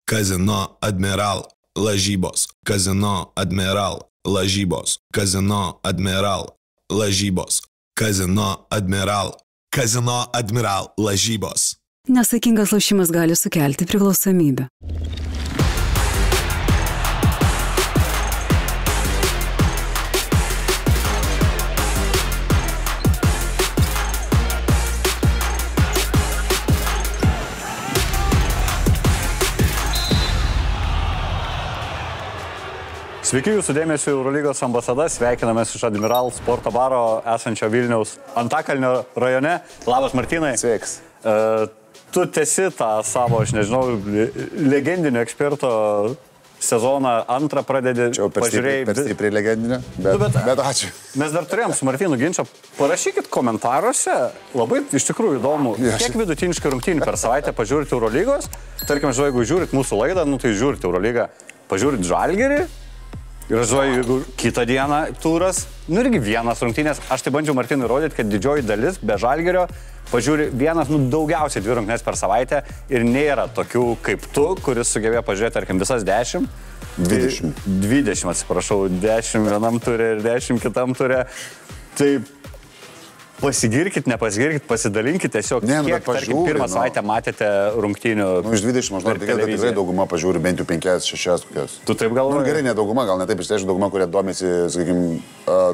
Kazino Admiral lažybos. Kazino Admiral lažybos. Kazino Admiral lažybos. Kazino Admiral. Kazino Admiral lažybos. Nesaikingas lošimas gali sukelti priklausomybę. Sveiki jūsų dėmesio Eurolygos ambasada, sveikinamės iš Admiral sporto baro esančio Vilniaus Antakalnio rajone. Labas Martynai. Sveiks. Tu tesi tą savo, aš nežinau, legendinio eksperto sezoną antrą pradedi. Čia jau per stipriai legendinio, bet ačiū. Mes dar turėjom su Martynu ginčą. Parašykit komentaruose, labai iš tikrųjų įdomu, kiek vidutiniškai rungtynių per savaitę pažiūrite Eurolygos. Tarkim, jeigu žiūrit mūsų laidą, tai žiūrite Eurolygą, pažiūrit Žalgirį. Ir aš žinau, jeigu kitą dieną turas, irgi vienas rungtynės. Aš tai bandžiau Martynui rodyti, kad didžioji dalis be Žalgirio pažiūri vienas, daugiausiai 2 rungtynės per savaitę ir nėra tokių kaip tu, kuris sugebėjo pažiūrėti, tarkim, visas 10. 20, atsiprašau, 10 vienam turė ir 10 kitam turė. Tai pasigirkit, nepasigirkit, pasidalinkit tiesiog, kiek, tarkim, pirmą savaitę matėte rungtynių. Iš 20, aš noriu tikrai, kad tikrai dauguma pažiūri bent jau 5-6 kokias. Tu taip galvoji? Gerai, ne dauguma, gal ne taip, iš tiesų dauguma, kurie domisi, sakykime,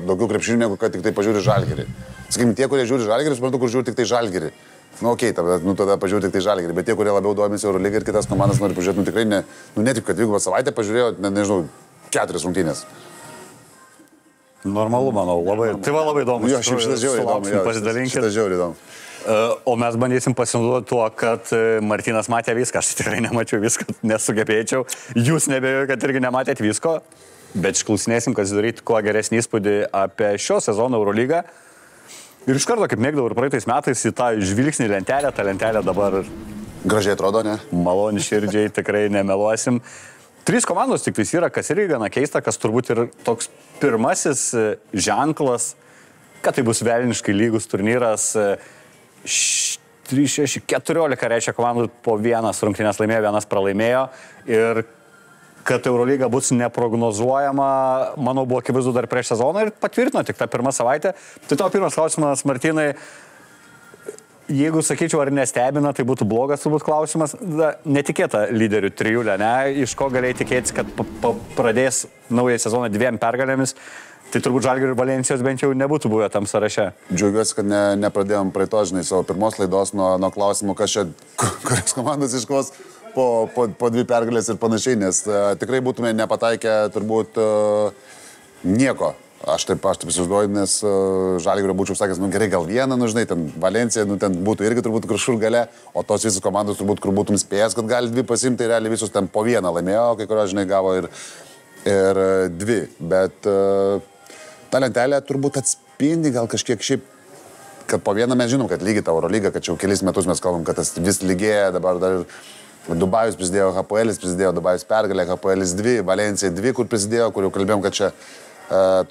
daugiau krepšinių, negu kad tik tai pažiūri Žalgirį. Sakykime, tie, kurie žiūri Žalgirį, suprantu, kur žiūri tik tai Žalgirį. Tada pažiūri tik tai Žalgirį, bet tie, kurie labiau domisi Eurolygą ir kitas komandas nori pažiūrėti, tikrai ne tik, kad 2 savaitę pažiūrėjo, nežinau, 4 rungtynės. Normalu, manau, labai. Tai va labai įdomu. Jo, šitas žiauriai įdomu. Pasidalinkit. Šitas žiauriai įdomu. O mes bandysim pasinaudoti tuo, kad Martynas matė viską. Aš tikrai nemačiau viską, nesugebėčiau. Jūs nebejoju, kad irgi nematėt visko. Bet išklausinėsim, kad sudaryti kuo geresnį įspūdį apie šio sezono Eurolygą. Ir iš karto, kaip mėgdavau ir praeitais metais, į tą žvilgsnį lentelę, ta lentelė dabar gražiai atrodo, ne? Maloni širdžiai, tikrai nemeluosim. 3 komandos tik tais yra, kas irgi gana keista, kas turbūt ir toks pirmasis ženklas, kad tai bus velniškai lygus turnyras. 3-6-14 reiškia komandų po 1 rungtynės laimėjo, 1 pralaimėjo. Ir kad Eurolyga bus neprognozuojama, manau, buvo akivaizdu dar prieš sezoną ir patvirtino tik tą pirmą savaitę. Tai tavo pirmas klausimas, Martynai. Jeigu sakyčiau, ar nestebina, tai būtų blogas turbūt klausimas. Netikėta lyderių trijulė, ne? Iš ko galėjai tikėtis, kad pradės naują sezoną 2 pergalėmis, tai turbūt Žalgirio ir Valensijos bent jau nebūtų buvę tam sąraše. Džiaugiuosi, kad nepradėjom praeitos, savo pirmos laidos nuo klausimų, kas čia, kurios komandos iškos po 2 pergalės ir panašiai, nes tikrai būtume nepataikę turbūt nieko. Aš taip įsivaizduoju, nes Žalgirio būčiau sakęs, gerai, gal 1, žinai, ten Valencija, ten būtų irgi turbūt kažkur gale, o tos visos komandos turbūt, kur būtum spėjęs, kad gali 2 pasimti, tai realiai visus ten po 1 laimėjo, kai kurios, žinai, gavo ir 2. Bet ta lentelė turbūt atspindi gal kažkiek šiaip, kad po 1 mes žinom, kad lygiai ta Eurolyga, kad čia jau kelis metus mes kalbam, kad tas vis lygėja, dabar dar Dubajus prisidėjo, HPL'is prisidėjo, Dubajus pergalė, HPL'is 2, Valencija 2, kur prisidėjo, kur jau kalbėjom, kad čia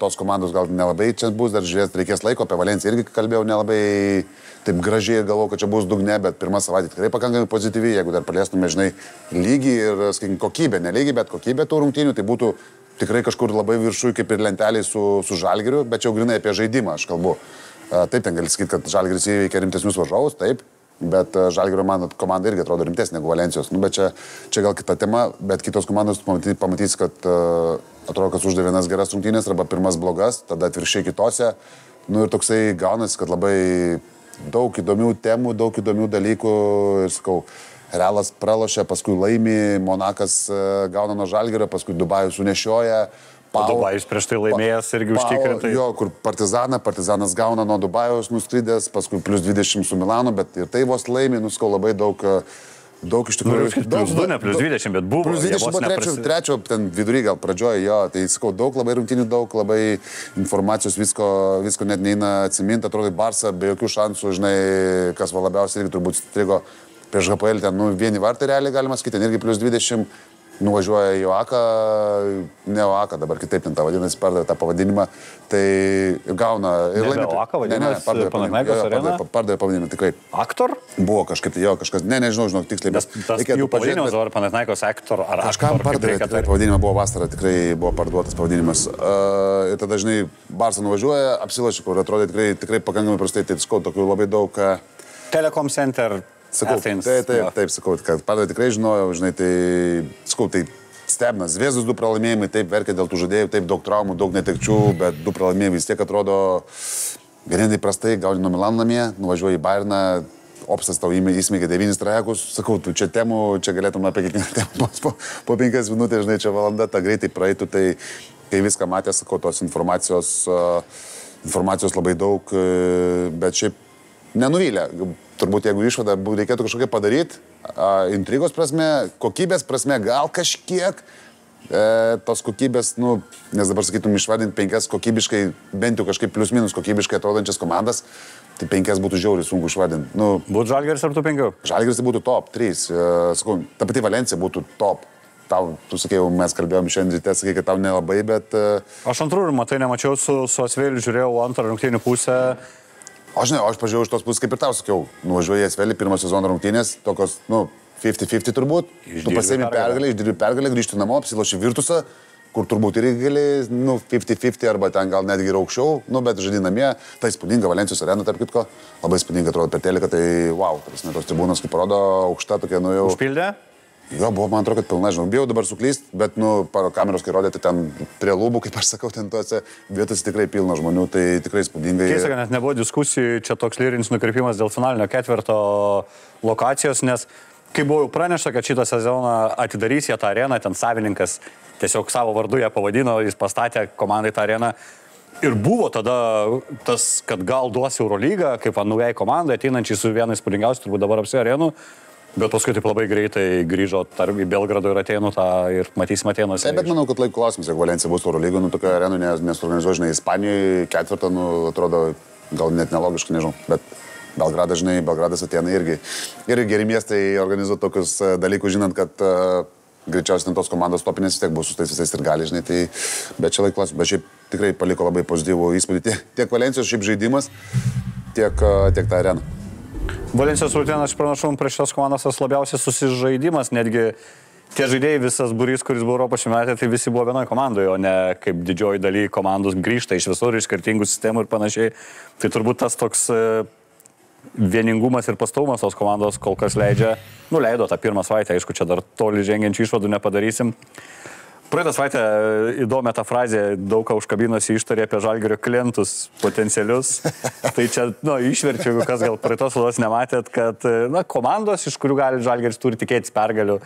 tos komandos gal nelabai čia bus, dar žiūrėt, reikės laiko, apie Valenciją irgi kalbėjau nelabai taip gražiai ir galvojau, kad čia bus dugne, bet pirmą savaitę tikrai pakankamai pozityviai, jeigu dar paliestume, žinai, lygį ir, sakykim, kokybę, ne lygį, bet kokybę tų rungtynių, tai būtų tikrai kažkur labai viršui, kaip ir lenteliai su Žalgiriu, bet čia jau grinai apie žaidimą aš kalbu. Taip, ten gali sakyti, kad Žalgiris įveikia rimtesnius varžovus, taip, bet Žalgirio komanda irgi atrodo rimtesnė negu Valencijos. Bet čia gal kita tema, bet kitos komandos pamatys, kad atrodo, kas uždavė vienas geras rungtynės arba pirmas blogas, tada atvirkščiai kitose. Ir toksai gaunasi, kad labai daug įdomių temų, daug įdomių dalykų. Ir sakau, Realas pralošia, paskui laimi, Monakas gauna nuo Žalgirio, paskui Dubajus sunešioja. Dubajus prieš tai laimėjęs irgi užtikrintai. Jo, kur Partizanas gauna nuo Dubajaus nuskridęs, paskui plus 20 su Milanu, bet ir tai vos laimi, nuskau labai daug iš tikrųjų. Plus 2, ne plus 20, bet buvo. Plus 20 buvo trečio, ten vidury gal pradžioje, jo, tai sakau, daug labai rungtynių, daug labai informacijos, visko net neina atsiminti, atrodo, Barsa be jokių šansų, žinai, kas va labiausiai irgi turbūt strigo prieš HPL, ten, vieni vartai realiai galima sakyti, ten irgi plus 20. nuvažiuoja į Oaką, ne Oaką, dabar kitaip ten tą vadinasi, pardavė tą pavadinimą, tai gauna... Nebe Oaką vadinasi, Panathinaikos Arena? Pardavė pavadinimą, tikrai. Aktor? Buvo kažkaip, jo, kažkas, nežinau, žinok, tiksliai. Tas jų pavadinimas dabar Panathinaikos Aktor ar Aktor? Kažkam pardavė, tikrai pavadinimą buvo vasarą, tikrai buvo parduotas pavadinimas. Ir tada, žinai, Barsą nuvažiuoja, apsilašė, kur atrodė tikrai pakankamai prastai, tai skau, tokių labai daug... Telekom Center. Sakau, taip, sakau, kad pardavė tikrai žinojau, žinai, tai, sakau, tai stebina. Zviesdus 2 pralaimėjimai, taip verkia dėl tų žaidėjų, taip daug traumų, daug netekčių, bet 2 pralaimėjimai vis tiek atrodo ganėtinai prastai, gauni nuo Milano namie, nuvažiuoji į Bayerną, Opsas tau įsmeigė 9 trajekus, sakau, tu čia temų, čia galėtum apie kiekvieną temą po 5 minutės, žinai, čia valanda, ta greitai praeitų, tai kai viską matė, sakau, tos informacijos labai daug, bet šiaip nenuvylė. Turbūt jeigu išvada reikėtų kažkokią padaryti, intrigos prasme, kokybės prasme, gal kažkiek tos kokybės, nu, nes dabar sakytum išvardinti 5 kokybiškai, bent jau kažkaip plius minus kokybiškai atrodančias komandas, tai 5 būtų žiauriai sunku išvardinti. Nu, būtų Žalgiris ar tų 5? Žalgiris tai būtų top 3. Sakau, ta pati Valencija būtų top. Tau, tu sakėjau, mes kalbėjom šiandien ryte, sakė, kad tau nelabai, bet... Aš antrų rūmą tai nemačiau, su Asveliu žiūrėjau antrą rungtynių pusę. Aš pažiūrėjau iš tos pusės, kaip ir tau sakiau, nuvažiuoju į Asvelį, pirmo sezono rungtynės, tokios, nu, 50-50 turbūt, tu pasiemi pergalę, išdirbi pergalę, grįžti namo, apsiloši Virtusą, kur turbūt irgi gali, nu, 50-50 arba ten gal netgi ir aukščiau, nu, bet žaidži namie, tai spūdinga Valencijos arena, tarp kitko, labai spūdinga atrodo per teleką, tai wow, tos tribūnos, kaip parodo, aukšta tokia, nu jau... Užpildė? Jo, buvo, man atrodo, kad pilna, žinau, bijau dabar suklyst, bet, nu, kameros, kai rodėte ten prie lūbų, kaip aš sakau, ten tuose vietose tikrai pilna žmonių, tai tikrai spūdingai. Keista, kad net nebuvo diskusijų, čia toks lyrinis nukrypimas dėl finalinio ketvirto lokacijos, nes kai buvo pranešta, kad šitą sezoną atidarys jie tą areną, ten savininkas tiesiog savo vardu ją pavadino, jis pastatė komandai tą areną. Ir buvo tada tas, kad gal duos Eurolygą, kaip naujai komandai, ateinančiai su vienais spūdingiausių, turbūt dabar apsi arenų. Bet paskui taip labai greitai grįžo tarp į Belgrado ir Atėnų tą ir matysime Atėnuose. Bet manau, kad laiko klausimas, jeigu Valencija bus Eurolygų, nu tokia arenų nesuorganizuoja, žinai, Ispanijoje ketvirtą, nu, atrodo, gal net nelogiškai, nežinau, bet Belgradas, žinai, Belgradas Atėnai irgi geri miestai organizuoja tokius dalykus, žinant, kad greičiausiai tos komandos topinės vis tiek bus su tais visais ir gali, žinai, tai bet čia laiko klausimas, bet šiaip tikrai paliko labai pozityvų įspūdį tiek Valencijos šiaip žaidimas, tiek ta arena. Valencijos rungtynės pranašumų prieš šios komandos tas labiausiai susižaidimas, netgi tie žaidėjai, visas būrys, kuris buvo Europos čempionate, tai visi buvo vienoje komandoje, o ne kaip didžioji daly komandos grįžta iš visur, iš skirtingų sistemų ir panašiai. Tai turbūt tas toks vieningumas ir pastovumas tos komandos kol kas leido tą pirmą savaitę, aišku, čia dar toli žengiančių išvadų nepadarysim. Praeitą savaitę įdomią tą frazę daug ką užkabinosi ištarė apie Žalgirio klientus potencialius. Tai čia, nu, išverčiu, jeigu kas gal praeitos laidos nematėt, kad, na, komandos, iš kurių gali Žalgiris turi tikėtis pergalių,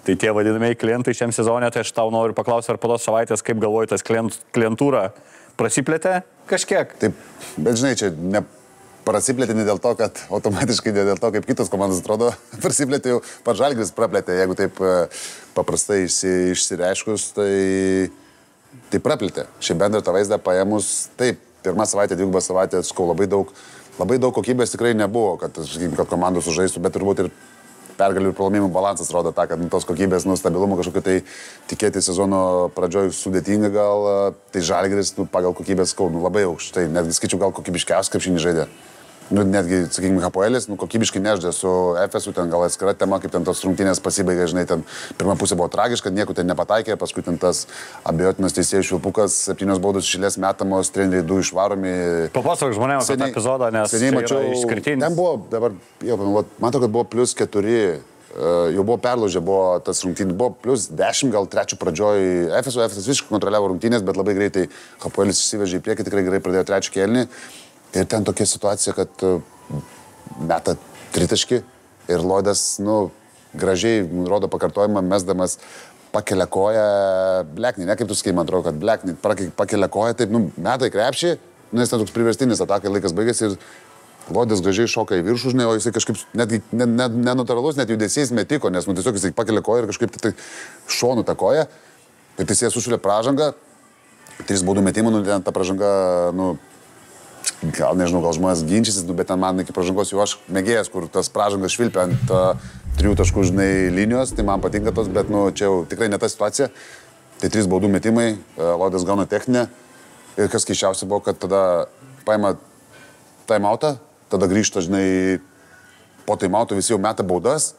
tai tie vadinamieji klientai šiam sezonė, tai aš tau noriu paklausti, ar po tos savaitės, kaip galvoji, tas klientūra prasiplėtė kažkiek? Taip, bet žinai, čia prasiplėtė ne dėl to, kad automatiškai ne dėl to, kaip kitos komandos atrodo, prasiplėtė jau pats Žalgiris praplėtė, jeigu taip paprastai išsireiškus, tai praplėtė. Šiaip bendrą tą vaizdą paėmus, taip, pirmą savaitę, dvigubą savaitę, skau, labai daug kokybės tikrai nebuvo, kad komandos sužaistų, bet turbūt ir pergalių ir pralaimėjimų balansas rodo tą, kad tos kokybės, stabilumo kažkokio tai tikėti sezono pradžioj sudėtinga gal, tai Žalgiris pagal kokybės labai aukštai, netgi skaičiu gal kokybiškiausias krepšinį žaidė. Netgi, sakykime, Hapoelis, kokybiškai neždė su Efesu, ten gal atskira tema, kaip ten tos rungtynės pasibaigė, žinai, ten pirma pusė buvo tragiška, nieko ten nepataikė, paskui ten tas abejotinas teisėjų švilpukas, 7 baudos išėlės metamos, treneriai 2 išvaromi. Papasakok žmonėms apie tą epizodą, nes seniai mačiau, išskirtinis. Ten buvo, dabar, jau pameluot, man atrodo, kad buvo +4, jau buvo perlaužę, buvo tas rungtynės, buvo +10, gal trečių pradžioj Efesas visiškai kontroliavo rungtynės, bet labai greitai Hapoelis išsivežė į priekį, tikrai gerai pradėjo trečią kėlinį. Ir ten tokia situacija, kad meta tritaškį ir Lloydas, gražiai rodo pakartojimą, mesdamas pakelia koją, bleknį, ne kaip tu sakai, man atrodo, kad bleknį, pakelia koją, taip, meta į krepšį, nes ten toks priverstinis atakai, laikas baigėsi ir Lloydas gražiai šoka į viršų, žinai, o jisai kažkaip netgi nenatūralus, net judesiais metiko, nes tiesiog jisai pakelia koją ir kažkaip tai šonu tą koją, ir teisėjas sušvilė pražangą, 3 baudų metimų, ten ta pražanga, gal nežinau, gal žmonės ginčysis, bet ten man iki pražangos jau aš mėgėjęs, kur tas pražangas švilpia ant 3 taškų, žinai, linijos, tai man patinka tos, bet, nu, čia jau tikrai ne ta situacija. Tai 3 baudų metimai, Lodas gauna techninę ir kas keiščiausia buvo, kad tada paima timeoutą, tada grįžta, žinai, po timeoutų visi jau meta baudas,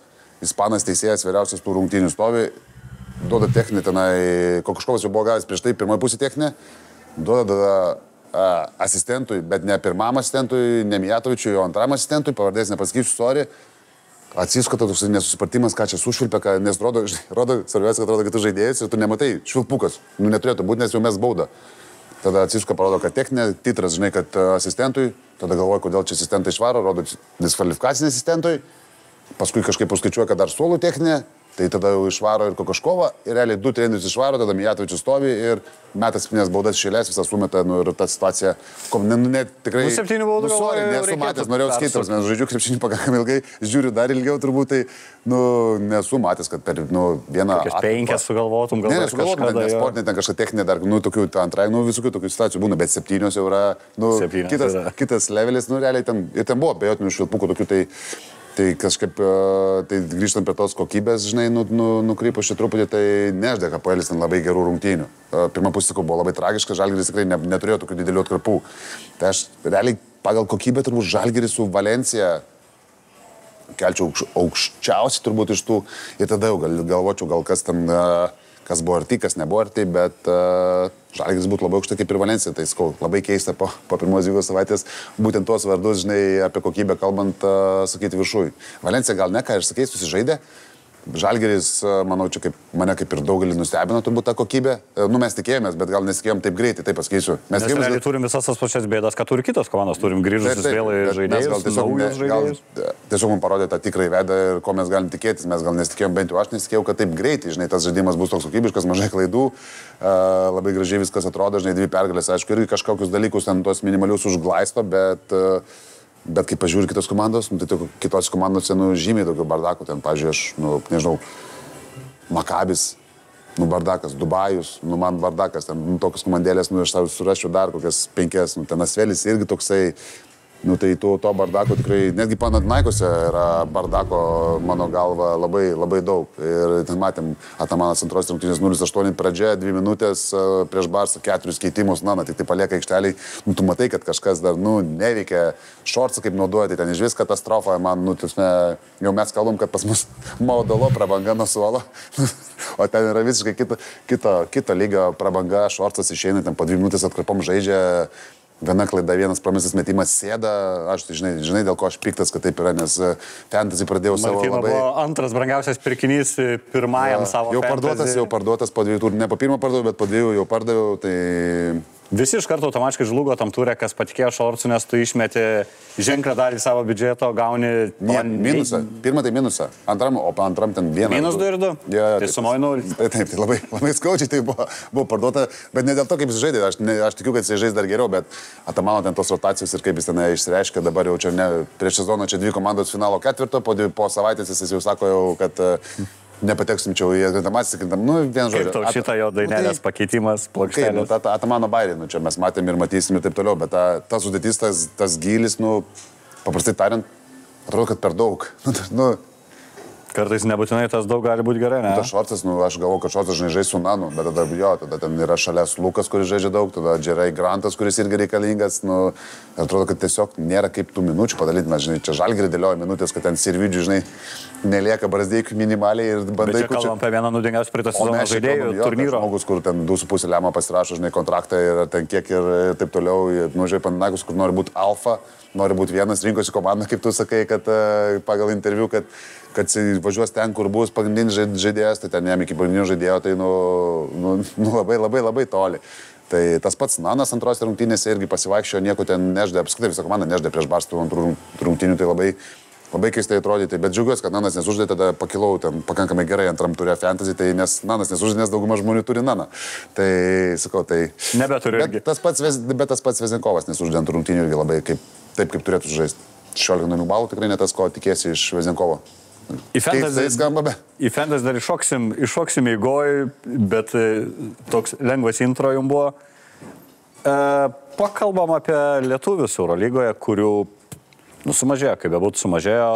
ispanas teisėjas vyriausias tų rungtynių stovi, duoda techninę tenai, Kokoškovas jau buvo gavęs prieš tai pirmoji pusė techninė, duoda asistentui, bet ne pirmam asistentui, ne Mijatovičiui, o antram asistentui, pavardės nepasakysiu, sorry, atsiskota toks nesusipratimas, ką čia sušvilpia, nes rodo, svarbiausia, kad rodo kitus žaidėjus ir tu nematai, švilpukas, nu neturėtų būti, nes jau mes bauda. Tada atsisko parodo, kad techninė, titras, žinai, kad asistentui, tada galvoju, kodėl čia asistentai išvaro, rodo diskvalifikacinį asistentui, paskui kažkaip paskaičiuoja, kad dar suolų techninė, tai tada jau išvaro ir Kokoškovą, ir realiai 2 trenerius išvaro, tada Mijatovičius stovi ir meta 7 baudas šėlės, visą sumeta, nu ir ta situacija, net tikrai... 7 baudų, nesu matęs, norėjau skaitos, nes žaidžiu krepšinį pakankamai ilgai, žiūriu dar ilgiau turbūt, tai, nu, nesu matęs, kad per, nu, vieną... 5 sugalvotum, galvotum, kažkada, ne sportinė, ten kažkokia techninė, dar, nu, tokių, antrai, nu, visokių tokių situacijų būna, bet 7 jau yra, nu, kitas levelis, nu, realiai ten, ir ten buvo bejotinių švilpukų tokių, tai kažkaip, tai grįžtant prie tos kokybės, žinai, nukrypo šį truputį, tai neždė, kad Paelis ten labai gerų rungtynių. Pirma pusė buvo labai tragiška, Žalgiris tikrai neturėjo tokių didelių atkarpų. Tai aš realiai pagal kokybę turbūt Žalgiris su Valencija kelčiau aukščiausiai turbūt iš tų ir tada jau galvočiau, gal kas ten, kas buvo arti, kas nebuvo arti, bet Žalgiris būtų labai aukštai kaip ir Valencija, tai skau, labai keista po pirmos 2 savaitės būtent tuos vardus, žinai, apie kokybę kalbant, sakyti viršui. Valencija gal ne, ką ir sakei, susižaidė. Žalgiris, manau, čia kaip, mane kaip ir daugelį nustebino turbūt tą kokybę. Nu, mes tikėjomės, bet gal nesitikėjom taip greitai, taip pasakysiu. Mes realiai turim visas tas pačias bėdas, ką turi kitos komandos, turim grįžusius vėl žaidėjus, naujus žaidėjus. Tiesiog mums parodė tą tikrąjį veidą ir ko mes galim tikėtis. Mes gal nesitikėjom, bent jau aš nesitikėjau, kad taip greitai, žinai, tas žaidimas bus toks kokybiškas, mažai klaidų, labai gražiai viskas atrodo, žinai, 2 pergalės, aišku, irgi kažkokius dalykus ten tos minimalius užglaisto, bet kai pažiūri kitos komandos, tai kitos komandos, žymiai daugiau bardakų, ten, pažiūrėjau, aš, nežinau, Makabis, bardakas, Dubajus, man bardakas, ten, tokios komandėlės, aš surasčiau dar kokias 5, ten Asvelis irgi toksai, tai to bardako tikrai, netgi Panathinaikose yra bardako, mano galva, labai, labai daug. Ir ten matėm, Atamanas antros rungtynės 0-8 pradžia, 2 minutės prieš Barsą, 4 keitimus, tik tai palieka aikšteliai. Tu matai, kad kažkas dar, neveikia, šortsą kaip naudojate, ten išvis katastrofa, man, jau mes kalbam, kad pas mus Maudalo prabanga nuo suolo, o ten yra visiškai kito lygio prabanga, šortsas išeina, ten po 2 minutės atkarpom žaidžia. Viena klaida, vienas pramisas metimas sėda, aš tai žinai, dėl ko aš piktas, kad taip yra, nes fantasy pradėjau savo Martino labai... buvo antras brangiausias pirkinys pirmajam savo fantasy. Jau parduotas po 2 turų, ne po 1 pardaviau, bet po 2 jau pardaviau, tai... Visi iš karto automatiškai žlugo tam turė, kas patikėjo šortsų, nes tu išmeti ženklę dalį savo biudžeto, gauni... Minusą. Pirmą tai minusą. O antram ten 1. Minus 2 ir 2? Tai sumoji 0. Taip, tai labai skaučiai tai buvo parduota, bet ne dėl to, kaip jis žaidė. Aš tikiu, kad jis žais dar geriau, bet Atamano ten tos rotacijos ir kaip jis ten išsireiškia, dabar jau čia prieš sezoną čia 2 komandos finalo 4, po savaitės jis jau sako, kad... nepateksim čia į atkrintamąsias, vien žodžiu. Kaip tau šitą jo dainelės pakeitimas, plokštelės? Atamano bairį, čia mes matėm ir matysim ir taip toliau, bet tas sudėtis, tas gylis, paprastai tariant, atrodo, kad per daug. Kartais nebūtinai tas daug gali būti gerai, ne? Tas šortas, aš galvoju, kad šortas žais su Nanu, bet tada ten yra šalia Lukas, kuris žaidžia daug, tada Džerai Grantas, kuris irgi reikalingas, atrodo, kad tiesiog nėra kaip tų minučių padaryti, mes, žinai, čia Žalgirį dėlioja minutės, kad ten Sirvidžių, žinai, nelieka Brazdeikių minimaliai ir bandai... Bet čia kalbam apie vieną nudingiausių praeitą sezoną žaidėjų turnyrų. Žmogus, kur ten 2,5 lemą pasirašo, žinai, kontraktą ir ten kiek ir taip toliau, žinai, Panathinaikos, kur nori būti alfa, nori būti vienas, rinkosi komandą, kaip tu sakai, kad pagal interviu, kad važiuos ten, kur bus pagrindinis žaidėjas, tai ten jam iki pagrindinio žaidėjo, tai labai, labai, labai toli. Tai tas pats Nanas antros rungtynėse irgi pasivaikščiojo, nieko ten neždė, apskritai visą komandą neždė prieš Barsą antrų rungtynių, tai labai keistai atrodyti, bet džiaugiuosi, kad Nanas nesuždė, tada pakilau ten pakankamai gerai antram turė fantasy, tai nes Nanas nesuždė, nes dauguma žmonių turi Naną. Tai, sakau, tai... Nebeturiu irgi. Bet tas pats Vezinkovas nesuždė antrų rungtynių irgi labai taip, kaip turėtų žaisti. 16 namų balų tikrai ne tas, ko tikėsi iš Vezinkovo. Į fantasy dar iššoksim įgoj, bet toks lengvas intro jums buvo. Pakalbam apie lietuvius Eurolygoje, kurių sumažėjo, kaip bebūtų sumažėjo,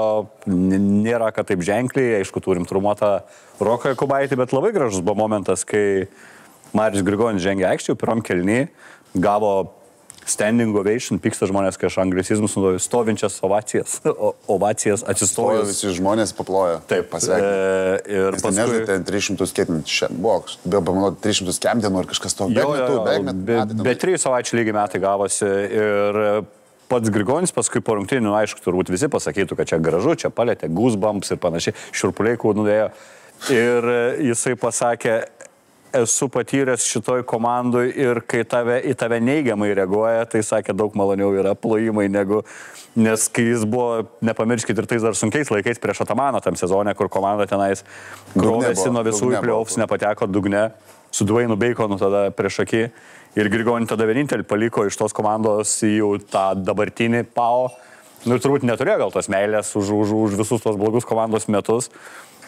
nėra, kad taip ženkliai, aišku, turim trumuotą Roką Jakubaitį, bet labai gražus buvo momentas, kai Marius Grigonis žengė aikštį, pirmam kelny, gavo standing ovation, pyksta žmonės, kai aš anglicizmus naudoju, stovinčias ovacijas atsistojo. Visi žmonės paplojo. Taip, pasveikinti. Ir paskui... Nežinau, ten 300 skėtinų, buvo, pamanau, 300 skemdienų ar kažkas to. Be 3 savaičių lygiai metai gavosi ir pats Grigonis paskui po rungtynių, aišku, turbūt visi pasakytų, kad čia gražu, čia palėtė goosebumps ir panašiai, šiurpuliai kūnudėjo. Ir jisai pasakė, esu patyręs šitoj komandoj ir kai į tave neigiamai reaguoja, tai sakė, daug maloniau yra plojimai negu, nes kai jis buvo, nepamirškit, ir tais dar sunkiais laikais prieš Atamaną tam sezone, kur komanda tenais grovėsi nuo visų į playoffs, nepateko dugne, su Dwaynu Baconu tada prieš akį ir Grigonį tada vienintelį paliko iš tos komandos į jau tą dabartinį PAO. Nu ir turbūt neturėjo gal tos meilės už visus tos blogus komandos metus.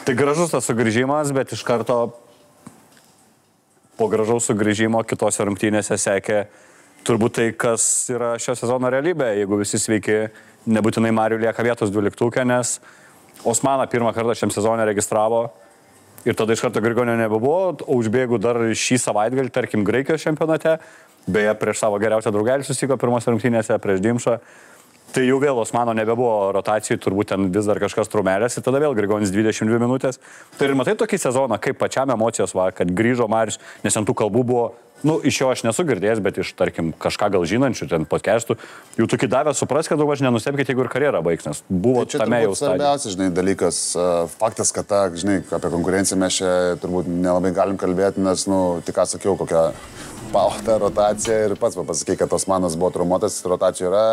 Tai gražus tas sugrįžimas, bet iš karto po gražaus sugrįžimo kitose rungtynėse sekė turbūt tai, kas yra šio sezono realybė. Jeigu visi sveiki, nebūtinai Mariui lieka vietos 12, nes Osmaną pirmą kartą šiam sezone registravo ir tada iš karto Grigonio nebebuvo, o užbėgu dar šį savaitgalį, tarkim, Graikijos čempionate, beje, prieš savo geriausią draugelį susiko pirmose rungtynėse prieš Dimšą. Tai jau vėl Osmano nebebuvo rotacijų, turbūt ten vis dar kažkas trumelės ir tada vėl Grigonis 22 minutės. Tai ir matai tokį sezoną, kaip pačiam emocijos, kad grįžo Marius, nes ant tų kalbų buvo, iš jo aš nesu girdėjęs, bet iš, tarkim, kažką gal žinančių, ten podcastų, jau tokį davė supras, kad daug aš nenustebkit, jeigu ir karjerą baigs, nes buvo tai tame jau stadija. Svarbiausias, dalykas, faktas, kad apie konkurenciją mes čia turbūt nelabai galim kalbėti, nes, tik ką sakiau, kokią pautą rotaciją ir pats pasakė, kad Osmanas buvo traumuotas, rotacijų yra,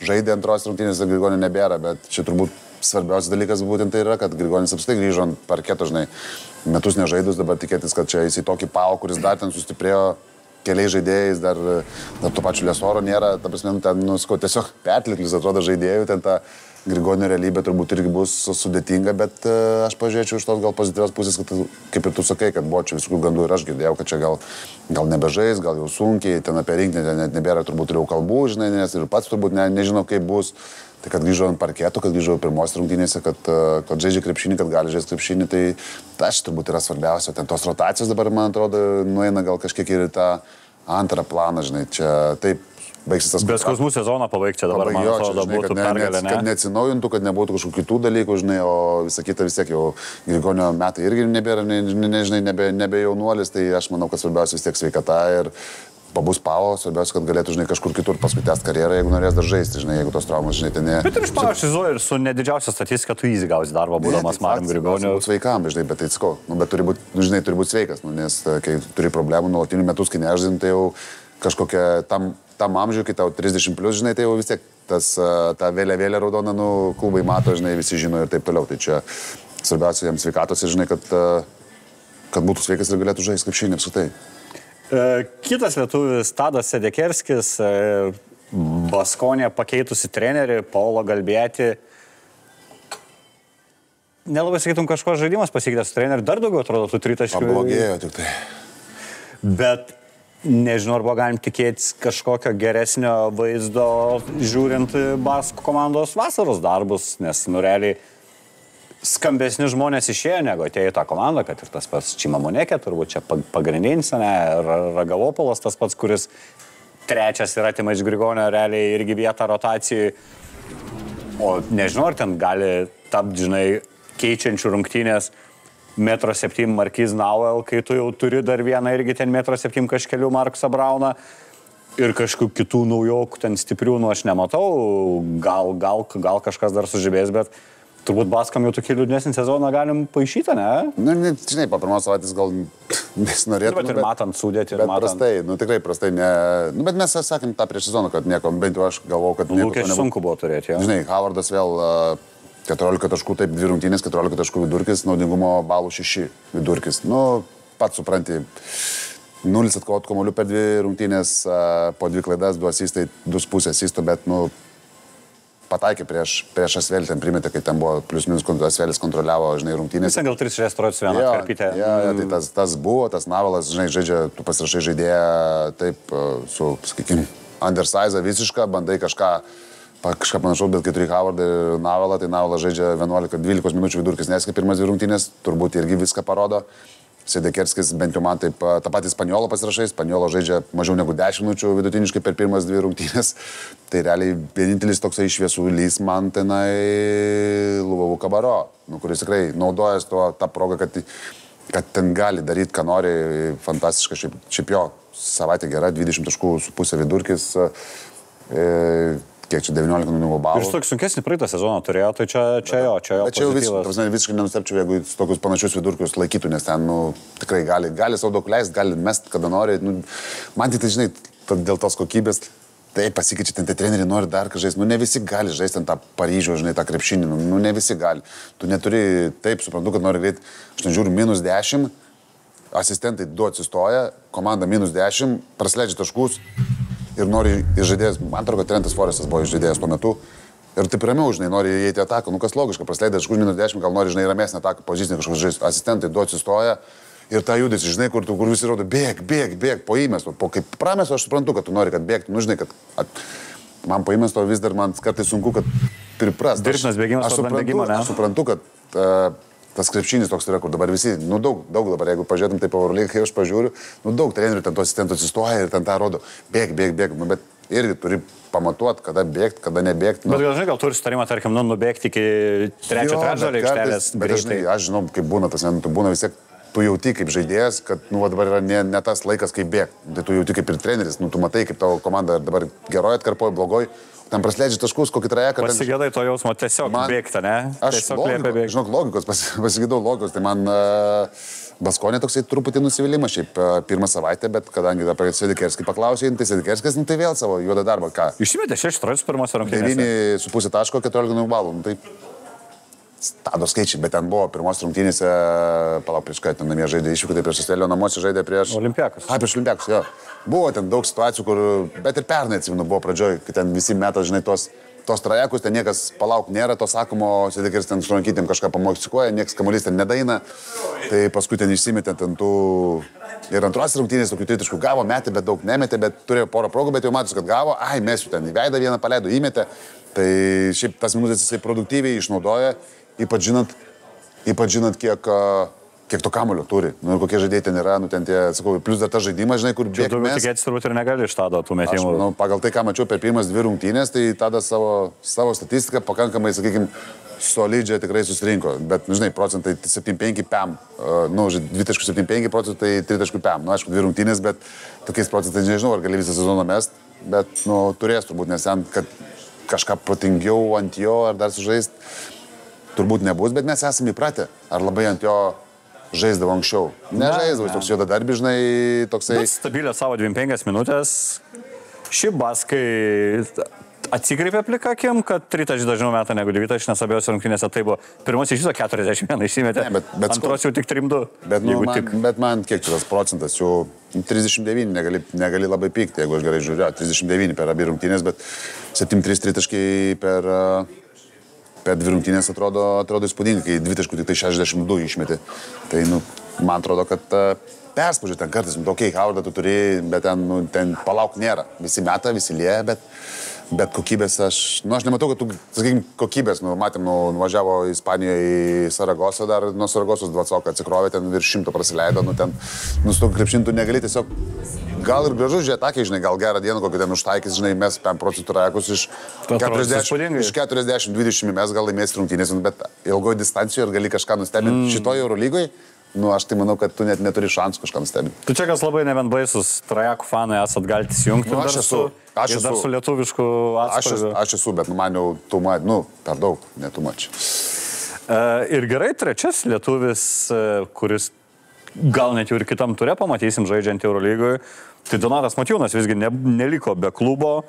žaidė antros rungtynės ir Grigonio nebėra, bet čia turbūt svarbiausias dalykas būtent tai yra, kad Grigonis apskritai grįžo ant parketo, metus nežaidus, dabar tikėtis, kad čia jis į tokį PAO, kuris dar ten sustiprėjo keliais žaidėjais, dar to pačiu Lesoro nėra, ta prasme, ten, tiesiog perliklis atrodo žaidėjų, ten ta Grigonio realybė turbūt irgi bus sudėtinga, bet aš pažiūrėčiau iš tos gal pozityvios pusės, kad, kaip ir tu sakai, kad buvo čia visokių gandų ir aš girdėjau, kad čia gal nebežais, gal jau sunkiai, ten apie rinkinį net nebėra turbūt jau kalbų, nes ir pats turbūt nežinau, kaip bus. Tai kad grįžo ant parketo, kad grįžo pirmos rungtynėse, kad žaidžia krepšinį, kad gali žaisti krepšinį, tai tas turbūt yra svarbiausia. Ten tos rotacijos dabar, man atrodo, nueina gal kažkiek ir į tą antrą planą, čia taip. Be skausmų sezoną pabaigti čia dabar, man atrodo, būtų pergalė, ne? Kad neatsinaujintų, kad nebūtų kažkokių kitų dalykų, o visa kita vis tiek jau Grigonio metai irgi nebėra, nebe jaunuolis, tai aš manau, kad svarbiausia vis tiek sveikata ir pabus PAO, svarbiausia, kad galėtų, kažkur kitur paskui tęsti karjerą, jeigu norės dar žaisti, jeigu tos traumas, ten ne... Bet ir iš PAO aš įsivaizduoju ir su nedidžiausia statistika tu įsi gausi darbą, būdamas Marium Grigoniu. Būt sveikam, bet tai sakau, bet turi būti sveikas, nes kai turi problemų nuolatinių metus, kai nežaidži, tai jau kažkokia tam amžiui, kai tau 30 plus, tai jau vis tiek ta vėliavėlė raudona, klubai mato, visi žino ir taip toliau. Tai čia svarbiausia jiems sveikatos ir kad būtų sveikas ir galėtų žaisti krepšinį apskritai. Kitas lietuvis Tadas Sedekerskis, Baskonė pakeitusi trenerį, Paulo Galbėti. Nelabai sakytum, kažko žaidimas pasikeitęs trenerių, dar daugiau atrodo, tų tritaškių. Pablogėjo tik tai. Bet nežinau, arba galim tikėtis kažkokio geresnio vaizdo žiūrint Baskų komandos vasaros darbus, nes realiai skambesni žmonės išėjo, negu atėjo į tą komandą, kad ir tas pats Čimamonekė, turbūt čia pagrindinis, Ragavopolas, tas pats, kuris trečias ir atima iš Grigonio realiai irgi vietą rotacijai. O nežinau, ar ten gali tapti, keičiančių rungtynės 1,7 m Markiz Nauel, kai tu jau turi dar vieną irgi ten 1,7 m kažkelių Markusą Brauną ir kažkokių kitų naujokų ten stiprių, aš nematau, gal kažkas dar sužibės, bet turbūt Baskam jau tokį liūdnesnį sezoną galim paaišyti, ne? Po pirmos savaitės gal nesinorėtų. Bet ir matant sudėti. Bet prastai, tikrai prastai. Bet mes sakėm tą prieš sezoną, kad nieko, bent jau aš galvau, kad nieko to nebūtų. Sunku buvo turėti, jo. Howardas vėl 14 taškų, taip 2 rungtynės, 14 taškų vidurkis, naudingumo balų 6 vidurkis. Pats supranti, 0 atkovot kamuolių per 2 rungtynės, po 2 klaidas, 2 asistai, 2,5 asisto, bet, pataikė prieš Asvelį, ten primetė, kai ten buvo plius minus Asvelis kontroliavo, žinai, rungtynės. Jis gal 3-6 trojus vieną karpytę. Tai tas buvo, tas Navalas, žinai, žaidžia, tu pasirašai žaidėją taip su, sakykime, undersize visišką, bandai kažką panašaus, bet kai turi Howardą ir Navalą, tai Navalas žaidžia 11-12 minučių vidurkis, nes kaip pirmas 2 rungtynės, turbūt irgi viską parodo. Sedekerskis, bent jau man taip, tą patį Spaniolo pasirašai, Spaniolo žaidžia mažiau negu 10 minučių vidutiniškai per pirmas 2 rungtynės. Tai realiai vienintelis toksai šviesulys man tenai Lvovų Kabaro, kuris tikrai naudojas tą progą, kad ten gali daryti, ką nori, fantastiška, šiaip jo, savaitė gera, 20 taškų su pusė vidurkis. Kiek čia 19 balų. Ir šis toks sunkesnį praeitą sezoną turėjo, tai čia jo bet čia jau visiškai nenustepčiau, jeigu tokius panašius vidurkius laikytų, nes ten, tikrai gali savo daug leisti, gali mest, kada nori. Man tai, žinai, dėl tos kokybės, tai pasikeičia, ten tie treneriai nori dar ką žaisti. Ne visi gali žaisti ten tą Paryžių, žinai, tą krepšinį. Ne visi gali. Tu neturi, taip, suprantu, kad nori greit, aš ten žiūriu, -10, asistentai 2 atsistoja, komanda -10, prasileidžia taškus. Ir nori žaidėjas, man atrodo, kad Trentas Forestas buvo žaidėjas tuo metu. Ir taip ramiau, žinai, nori įeiti ataką. Kas logiška, prasileidęs už -10, gal nori, žinai, ramesnį ataką, pozicinį kažkoks žaisti. Asistentai 2 atsistoja ir tą judesi, žinai, kur visi rodo, bėg, po įmesto. Po kaip pramesto, aš suprantu, kad tu nori, kad bėgtų. Žinai, kad man po įmesto vis dar man kartais sunku, kad priprast. Dirbtinas bėgimas, aš suprantu, kad tas krepšinis toks yra, kur dabar visi, daug dabar, jeigu pažiūrėtum taip Eurolygą, kai aš pažiūriu, daug trenerių ten to asistentų atsistoja ir ten tą rodo, bėg, bet irgi turi pamatuoti, kada bėgti, kada nebėgti. Bet gal, žinai, gal turi sutarimą, tarkim, nubėgti iki 3 trečdalio aikštelės. Bet aš žinau, kaip būna tas, tu būna vis tiek, tu jauti kaip žaidėjas, kad, dabar yra ne tas laikas, kaip bėgti. Tai tu jauti kaip ir treneris, tu matai, kaip tavo komanda dabar geroji atkarpoja, blogoji. Ten prasleidžia taškus, kokį trajeką. Pasigėdai to jausmo tiesiog bėgti, ne? Aš logikos, pasigėdau logikos, tai man Baskonė toksai truputį nusivylimas šiaip pirmą savaitę, bet kadangi apie Sedekerskį paklausė, tai Sedekerskis, tai vėl savo juodą darbą, ką? Išsimetė 6 trojus pirmose rungtynėse. 9,5 taško, 14 balų, tai stado skaičiai, bet ten buvo pirmos rungtynėse, palauk, prieš ką ten namie žaidė išvykų, tai prieš Asvelio namuose žaidė prieš Olimpiakus. Prieš Olimpiakus, jo. Buvo ten daug situacijų, kur, bet ir pernai atsimenu, buvo pradžioj, kai ten visi meta, žinai, tos trajekus, ten niekas palauk nėra, to sakomo, Sedekeris ten su rankytėm kažką pamoksikuoja, niekas kamuolys ten nedaina, tai paskui ten išsimetė ten tų ir antros rungtynės tokių tritaškų gavo, metė, bet daug nemetė, bet turėjo porą progų, bet jau matus, kad gavo, mesiu ten į veidą vieną paleido, įmetė, tai šiaip tas minutės jisai produktyviai išnaudoja, ypač žinant, kiek to kamulio turi, kokie žaidėjai ten yra, ten tie, sakau, plus dar tas žaidimas, žinai, kur bėgti. Čia daugiau tikėtis turbūt ir negali iš Tado tų metimų. Aš, pagal tai, ką mačiau per pirmas 2 rungtynės, tai tada savo statistiką pakankamai, sakykime, solidžiai tikrai susirinko, bet, žinai, procentai 7,5 PM, 2,75 procentai 3,5 PM, aišku, 2 rungtynės, bet tokiais procentais nežinau, ar gali visą sezoną mest, bet, turės turbūt, nes ten, kad kažką protingiau ant jo ar dar sužaist, turbūt nebus, bet mes esame įpratę, ar labai ant jo žaisdavo anksčiau. Nežaisdavo, jis toks juodadarbis, žinai, toksai... Bet stabilio savo 25 minutės. Ši Baskai atsikreipė plikakim, kad tritaškį dažniau meta negu dvitaškį, nes abiejose rungtynėse tai buvo. Pirmas iš viso 41 išsimetė, antros jau tik 3-2. Bet man kiek čia tas procentas, jau 39 negali labai pykti, jeigu aš gerai žiūriu. 39 per abi rungtynės, bet 7-3 tritaškai per 2 rungtynės atrodo įspūdingai, kai 2 taškų tik tai 62 išmetė. Tai, man atrodo, kad perspaudžia ten kartais, Howardą tu turi, bet ten palauk nėra. Visi meta, visi lieja, bet kokybės aš nematau, kad tu, sakykim, kokybės, matėm, nuvažiavo į Ispaniją į Saragosą, dar nuo Saragosos Dvacoką atsikrovė, ten virš 100 prasileido, ten, su tokiu krepšintu negali tiesiog, gal ir gražu žiūrėti, atakiai, žinai, gal gerą dieną, kokį ten užtaikys, žinai, mes 5% trajekus iš 40-20 mes gal laimės rungtynės, bet ilgoje distancijoje ir gali kažką nustebinti šitoje Eurolygoje. Aš tai manau, kad tu net neturi šansų kažką nustebinti. Tu čia kas labai nebent baisus trajekų fanai esat, galite įsijungti. Aš esu. Dar su lietuvišku atspalviu. Aš esu, bet man jau per daug, ne too much. Ir gerai, trečias lietuvis, kuris gal net jau ir kitam ture pamatysim žaidžiant Eurolygoje, tai Donatas Matijūnas visgi neliko be klubo.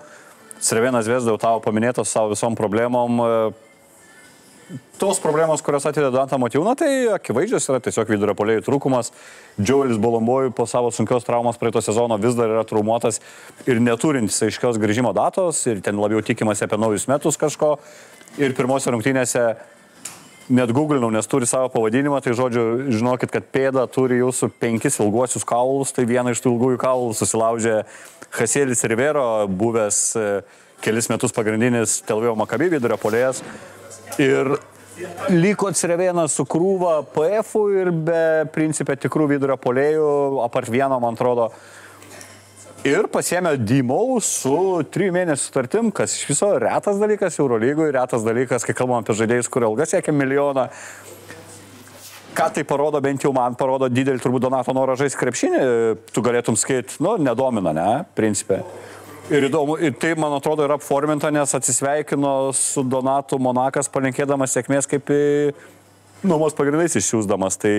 Crvenas Zvezda jau tavo paminėtos savo visom problemom. tos problemos, kurios atvedė Donatą Motiejūną, tai akivaizdžios yra tiesiog vidurio puolėjų trūkumas. Džiaulis Bolombojų po savo sunkios traumos praeito sezono vis dar yra traumuotas ir neturintis aiškios grįžimo datos ir ten labiau tikimasi apie naujus metus kažko. Ir pirmose rungtynėse net googlinau, nes turi savo pavadinimą, tai žodžiu, žinokit, kad pėda turi jūsų 5 ilguosius kaulus, tai vieną iš tų ilgųjų kaulų susilaužė Hasielis Rivero, buvęs kelis metus pagrindinis Tel Avivo Maccabi vidurio puolėjas. Ir liko Crevėnas su krūva PF-ų ir be principė tikrų vidurio puolėjų, apart vieno, man atrodo. Ir pasiėmė Dymau su 3 mėnesių sutartim, kas iš viso retas dalykas Eurolygoje, retas dalykas, kai kalbam apie žaidėjus, kurio alga siekia 1 milijoną. Ką tai parodo, bent jau man parodo didelį turbūt Donato norą žaisti krepšinį, tu galėtum skaityti, nedomina, ne, principė. Ir įdomu, ir tai, man atrodo, yra apforminta, nes atsisveikino su Donatu Monakas, palinkėdamas sėkmės kaip į nuomos pagrindais išsiųsdamas. Tai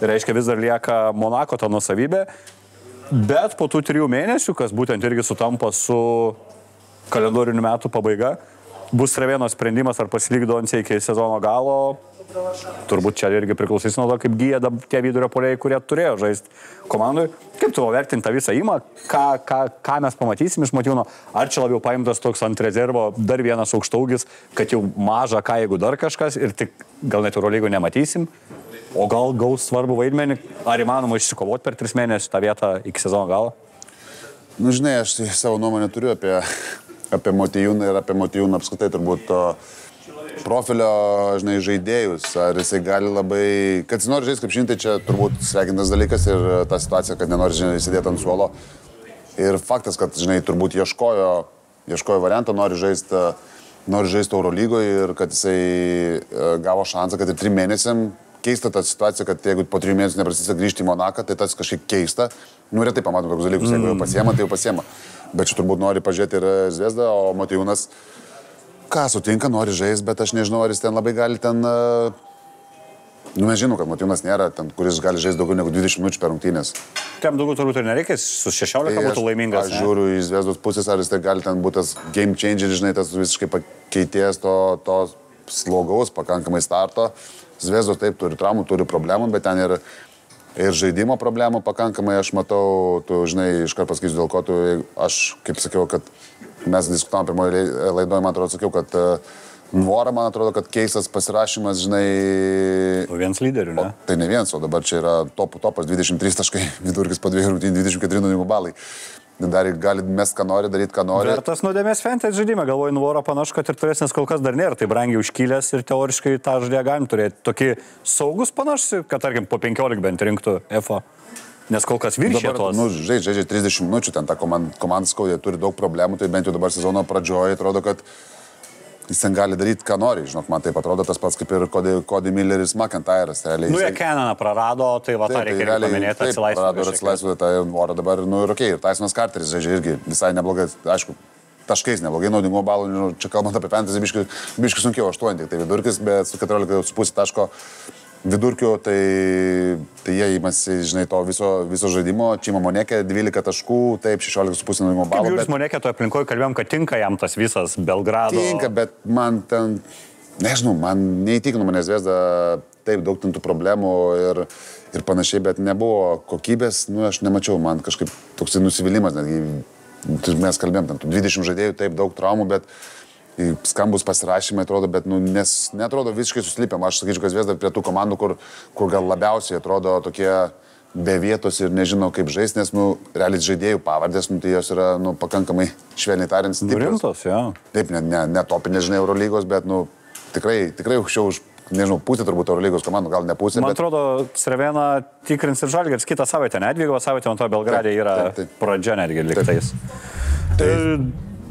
reiškia, vis dar lieka Monako ta nuosavybė. Bet po tų 3 mėnesių, kas būtent irgi sutampa su kalendorinių metų pabaiga, bus Crevėno sprendimas ar pasilikti Doncė iki sezono galo. Turbūt čia irgi priklausys nuo to, kaip gyja tie vidurio puolėjai, kurie turėjo žaisti komandai. Kaip tu vertinti tą visą įmą, ką mes pamatysim iš Motiejūno? Ar čia labiau paimtas toks ant rezervo dar vienas aukštaugis, kad jau maža ką, jeigu dar kažkas, ir tik gal net Eurolygoje nematysim, o gal gaus svarbų vaidmenį, ar įmanoma išsikovoti per 3 mėnesius tą vietą iki sezono galo? Nu, žinai, aš savo nuomonę turiu apie Motiejūną ir apie Motiejūną apskritai turbūt to profilio, žinai, žaidėjus, ar jisai gali labai, kad jis nori žaisti krepšinį, tai čia turbūt sveikintas dalykas ir ta situacija, kad nenori, žinai, sėdėti ant suolo. Ir faktas, kad, žinai, turbūt ieškojo variantą, nori žaisti Eurolygoje ir kad jisai gavo šansą, kad ir 3 mėnesiam keista ta situacija, kad jeigu po 3 mėnesių neprasisa grįžti į Monaką, tai tas kažkiek keista. Nu, retai pamatom tokius dalykus, jeigu jau pasiema, tai jau pasiema. Bet čia turbūt nori pažiūrėti ir Zvezda, o Motiejūnas ką sutinka, nori žaisti, bet aš nežinau, ar jis ten labai gali ten... Nu, mes žinom, kad Motiejūnas nėra ten, kuris gali žaisti daugiau negu 20 minučių per rungtynės. Tem daugiau turbūt ir nereikia, su 16 būtų laimingas. Aš žiūriu į Zvezdos pusės, ar jis tai gali ten būti tas game changer, žinai, tas visiškai pakeitės to slogaus, pakankamai starto. Zvezdos taip turi traumų, turi problemų, bet ten ir žaidimo problemų pakankamai, aš matau, tu, žinai, iškart pasakysiu, dėl ko tu, aš, kaip sakiau, kad mes diskutavom pirmoje laidoje, man atrodo, sakiau, kad Nvora, man atrodo, kad keistas pasirašymas, žinai... O vienas lyderių, ne? Tai ne vienas, o dabar čia yra topas, 23 taškai, vidurkis po 2 rungtynių, 24 nulinimų balai. Dar gali mest, ką nori, daryti, ką nori. Ir tas nuodėmės fantasy žaidimą, galvoju, Nvora panašu, kad ir turės, nes kol kas dar nėra, tai brangiai užkylęs ir teoriškai tą žaidėją galim turėti. Tokį saugus panašu, kad, tarkim, po 15 bent rinktų EFO. Nes kol kas viršė tos. Nu, žaidžia 30 minučių, ten ta komanda skaudė, turi daug problemų, tai bent jau dabar sezono pradžioje atrodo, kad jis ten gali daryti, ką nori. Žinok, man taip atrodo tas pats kaip ir Cody Milleris, McIntyre'as. Nu, jie Kenaną prarado, tai va tą reikia paminėti, atsilaisvino tą Nvorą dabar, nu ir okei, ir Tysonas Carteris žaidžia irgi visai neblogai, aišku, taškais neblogai, naudingumo balų, čia kalbant apie fantasy, biškai sunkiau, 8, tai vidurkis, bet su 14,5 taško vidurkiu, tai jie įmasi, žinai, to viso žaidimo. Čima Monekė 12 taškų, taip, 16,5 naudingumo balų. Kaip Jūris Monekė toje aplinkoje kalbėjom, kad tinka jam tas visas Belgrado. Tinka, bet man ten, nežinau, man neįtikino manęs Zvezda, taip, daug ten tų problemų ir panašiai, bet nebuvo kokybės, nu, aš nemačiau, man kažkaip toks nusivylimas, netgi mes kalbėjom, ten 20 žaidėjų, taip, daug traumų, bet skambus pasirašymai atrodo, bet netrodo visiškai suslipėm. Aš sakyčiau, kad Zvezda prie tų komandų, kur gal labiausiai atrodo tokie be vietos ir nežino kaip žaisti, nes, realiai žaidėjų pavardės, tai jos yra, pakankamai švelniai tariant stiprios. Rimtos, jo. Taip, ne topinės, žinai, Eurolygos, bet, tikrai aukščiau už, nežinau, pusė turbūt Eurolygos komandų, gal ne pusė. Man atrodo, Crevėną tikrins ir Žalgiris kitą savaitę, ne? 2 savaitę, man to Belgradė yra pradžia netgi liktais.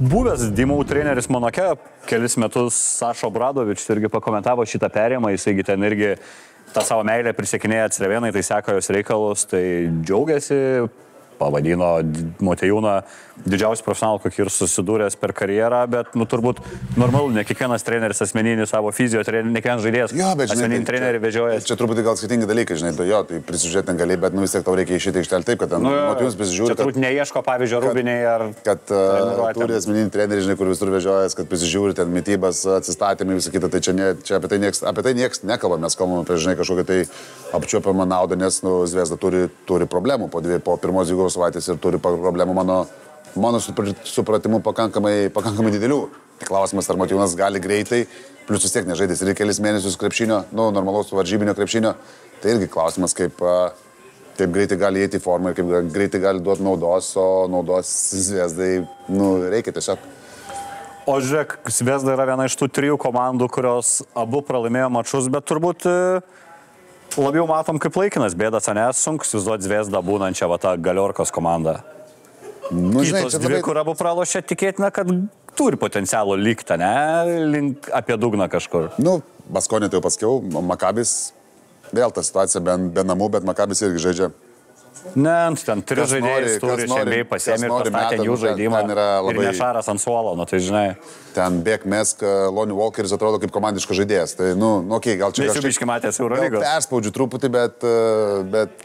Buvęs Dymau treneris Monake, kelis metus Sašo Obradovič irgi pakomentavo šitą perėjimą, jisai ten irgi tą savo meilę prisiekinėja Crevėnai, tai seka jos reikalus, tai džiaugiasi pavadino Motiejūną didžiausią profesionalų, kokį ir susidūręs per karjerą, bet, nu, turbūt normalu, ne kiekvienas treneris asmeninį savo fizio trenerį, ne kiekvienas žaidėjas asmeninį trenerį vežiojas. Čia truputį gal skirtingi dalykai, žinai, tai prisižiūrėti gali, bet vis tiek tau reikia išėti iš telti taip, kad Motiejūnas prisižiūri. Čia turbūt neieško, pavyzdžiui, Rūbiniai ar... Kad turi asmeninį trenerį, žinai, kur visur vežiojas, kad prisižiūri, ten mitybas, atsistatymai, visą kitą, tai čia apie tai nieks nekalba, mes kalbame apie, žinai, kažkokią tai apčiuopiamą naudą, nes, nu, Zvezda turi problemų po pirmos 2 savaitės ir turi problemų mano supratimu pakankamai didelių. Klausimas, ar Motiejūnas gali greitai, plus vis tiek nežaidęs ir kelis mėnesius krepšinio, nu, normalaus varžybinio krepšinio, tai irgi klausimas, kaip greitai gali įeiti į formą ir kaip greitai gali duoti naudos, o naudos Zvezdai, nu, reikia tiesiog. O žiūrėk, Zvezda yra viena iš tų 3 komandų, kurios abu pralaimėjo mačus, bet turbūt labiau matom kaip laikinas bėdas, nes sunku įsivaizduoti Zvezdą būnančią tą Galiorkos komandą. Nu, žinai, kitos 2, kur abu pralošė, tikėtina, kad turi potencialo likti, ne? Link apie dugną kažkur. Nu, Baskonė tai jau paskiau, Makabis, vėl ta situacija be namų, bet Makabis irgi žaidžia. Ne, ten 3 žaidėjus turi, šiandien pasiėmė ir pastatė jų žaidimą ir nešaras ant suolo, nu tai žinai. Ten Bek Mesk, Lonnie Walkeris atrodo kaip komandiškas žaidėjas, tai, nu, okei, gal čia kažkaip... Biškai matęs Eurolygos. Perspaudžiu truputį, bet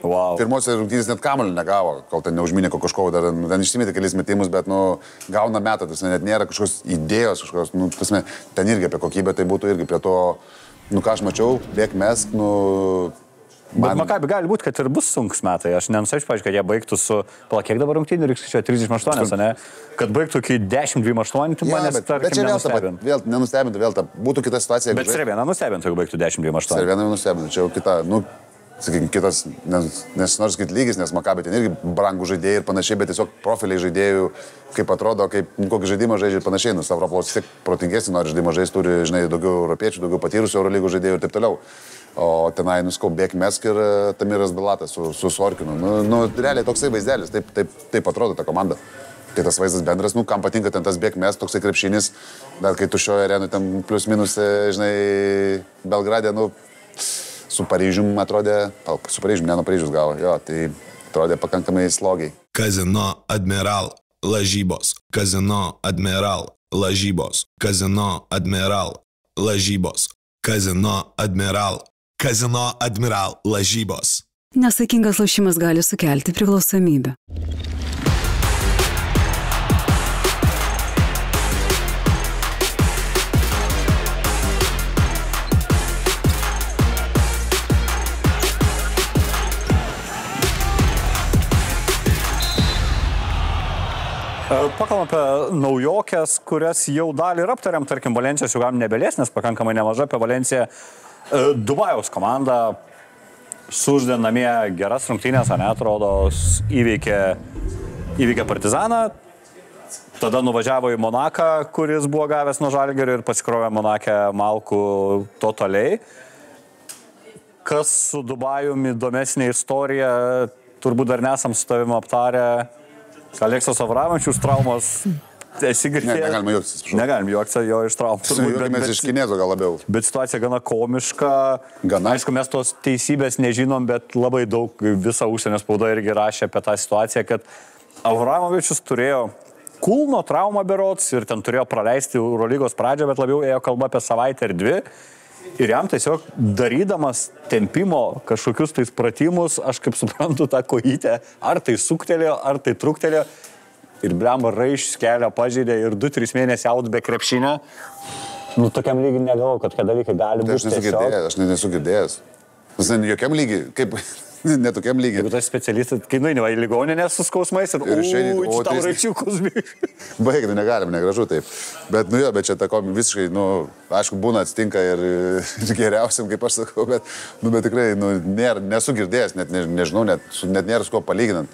wow. Pirmosios rungtynės net kamuolį negavo, kol ten neužminė kažko, dar ten išsimetė kelis metimus, bet, nu, gauna metą, tas net nėra kažkokios idėjos, kažkokios, nu, tasme, ten irgi apie kokybę, tai būtų irgi prie to, nu, ką aš mačiau, Bek Mesk, nu... Bet Makabi gali būti, kad ir bus sunkus metai. Aš nenusačiau, pavyzdžiui, kad jie baigtų su... Kiek dabar rungtynių reiks čia 38, ne? Kad baigtų iki 10-28, tai manęs tarkim nenustebintų. Vėl nenustebintų, vėl ta būtų kita situacija. Bet Cervėną nustebintų, jeigu baigtų 10-28. Cervėną nustebintų, čia jau kita, nu, sakykime, kitas, nes nors kaip lygis, nes Makabi ten irgi brangų žaidėjai ir panašiai, bet tiesiog profiliai žaidėjų, kaip atrodo, kaip kokį žaidimą žaidžia ir panašiai, nors Stavropoulos vis tiek protingesnį nori žaidimą žaisti, turi, žinai, daugiau europiečių, daugiau patyrusių Eurolygos žaidėjų ir taip toliau. O tenai nuskau Bek Mesk ir Tamiras Bilatas su Sorkinu. Nu, realiai toksai vaizdelis, taip atrodo ta komanda. Tai tas vaizdas bendras, nu, kam patinka ten tas Bek Mesk, toksai krepšinis, bet kai tu šioje arenui ten plius minus, žinai, Belgradė, nu, su Paryžium atrodė, su Paryžium, ne nuo Paryžius gavo, jo, tai atrodė pakankamai slogiai. Kazino Admiral lažybos, Kazino Admiral lažybos, Kazino Admiral lažybos, Kazino Admiral. Kazino Admiral lažybos. Nesaikingas lošimas gali sukelti priklausomybę. Pakalbam apie naujokės, kurias jau dalį ir aptariam, tarkim, Valencijos jau galim nebelės, nes pakankamai nemaža apie Valenciją. Dubajaus komanda suždė namie geras rungtynės, atrodo, įveikė Partizaną, tada nuvažiavo į Monaką, kuris buvo gavęs nuo Žalgirio ir pasikrovė Monakę malkų totaliai. Kas su Dubajumi įdomesnė istorija, turbūt dar nesam su tavimi aptarę. Aleksas Avramovičius traumos. Esi girdėjęs? Ne, negalima juoktis, atsiprašau. Negalim juoktis jo iš traumos. Juokimės iš Kinezo gal labiau. Bet situacija gana komiška. Gana. Aišku, mes tos teisybės nežinom, bet labai daug visa užsienio spauda irgi rašė apie tą situaciją, kad Avramovičius turėjo kulno traumą berods ir ten turėjo praleisti Eurolygos pradžią, bet labiau ėjo kalba apie savaitę ir 2. Ir jam tiesiog darydamas tempimo kažkokius tais pratimus, aš kaip suprantu tą kojytę, ar tai suktelėjo, ar tai truktelėjo. Ir blemba raiščius kelio pažeidė ir 2-3 mėnesiai out be krepšinio. Nu, tokiam lygiai negalvoju, kad tie dalykai gali būti tiesiog. Aš nesu girdėjęs. Jokiam lygiai, kaip netokiam lygiai. Jeigu tas specialistas, kai nueini į ligoninę su skausmais ir tau raičiukus. Baig, negalim, negražu taip. Bet, nu jo, bet čia tako visiškai, nu, aišku, būna atsitinka ir geriausiam, kaip aš sakau, bet tikrai, nu, nesu girdėjęs, net nežinau, net nėra su ko palyginant.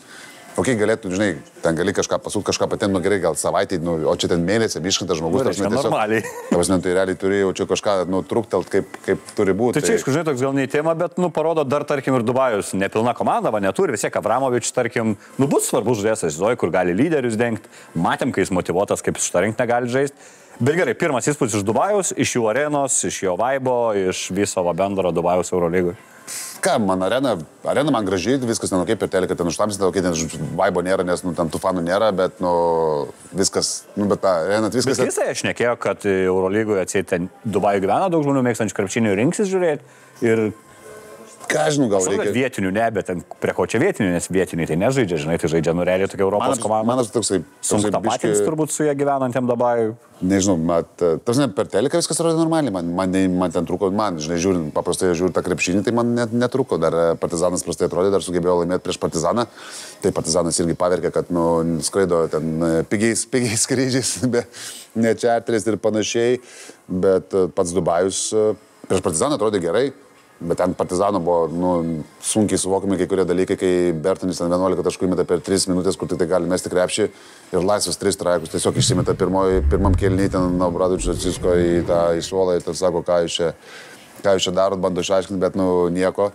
Kokiai galėtų, žinai, ten gali kažką pasūt, kažką patiem, nu gerai, gal savaitį, nu, o čia ten mėnesį, iškintas žmogus, tai normaliai. Tai realiai turėjau čia kažką, nu, truktelt, kaip turi būti. Tai čia, aišku, žinai, toks gal ne į temą, bet, nu, parodo dar, tarkim, ir Dubajus nepilna komanda, va, neturi, vis tiek Avramovičius, tarkim, nu, bus svarbus žaidėjas, kur gali lyderius dengti, matėm, kai jis motyvuotas, kaip šitą rinkt negali žaisti. Bet gerai, pirmas įspūdis iš Dubajaus, iš jų arenos, iš jo vaibo, iš viso bendro Dubajaus Eurolygų. ką, man arena man graži, viskas nenukai per teleką, ten užtamsinta, ten vaibo nėra, nes ten tų fanų nėra, bet viskas, bet ta arena viskas... Bet visai aš nekėjau, kad Eurolygoje atsieit ten Dubajų gyvena daug žmonių mėgstančių krepšinį rinksis žiūrėti ir... Ką žinau, gal reikia... Vietinių ne, bet ten prie ko čia vietinių, nes vietiniai tai nežaidžia, žinai, tai žaidžia realiai tokia Europos komanda. Man toksai sunku tapatins turbūt su jie gyvenantiem Dubajui. Nežinau, per teleką viskas yra normaliai, man ten trūko, žinai, žiūrint, paprastai žiūrint tą krepšinį, tai man netrūko, dar Partizanas prastai atrodė, dar sugebėjo laimėti prieš Partizaną, tai Partizanas irgi paverkė, kad, skraido ten pigiais skrydžiais, ne čarteriais ir panašiai, bet pats Dubajus prieš Partizaną atrodė gerai. Bet ten Partizano buvo sunkiai suvokiami kai kurie dalykai, kai Bertonis ten 11 taškų įmeta per 3 minutės, kur tik tai gali mesti krepšį ir laisvas 3 trajkus tiesiog išsimeta pirmam kėliny, ten Obradovičius atsisko į suolą ir ten sako, ką jūs čia darot, bando išaiškinti, bet nieko.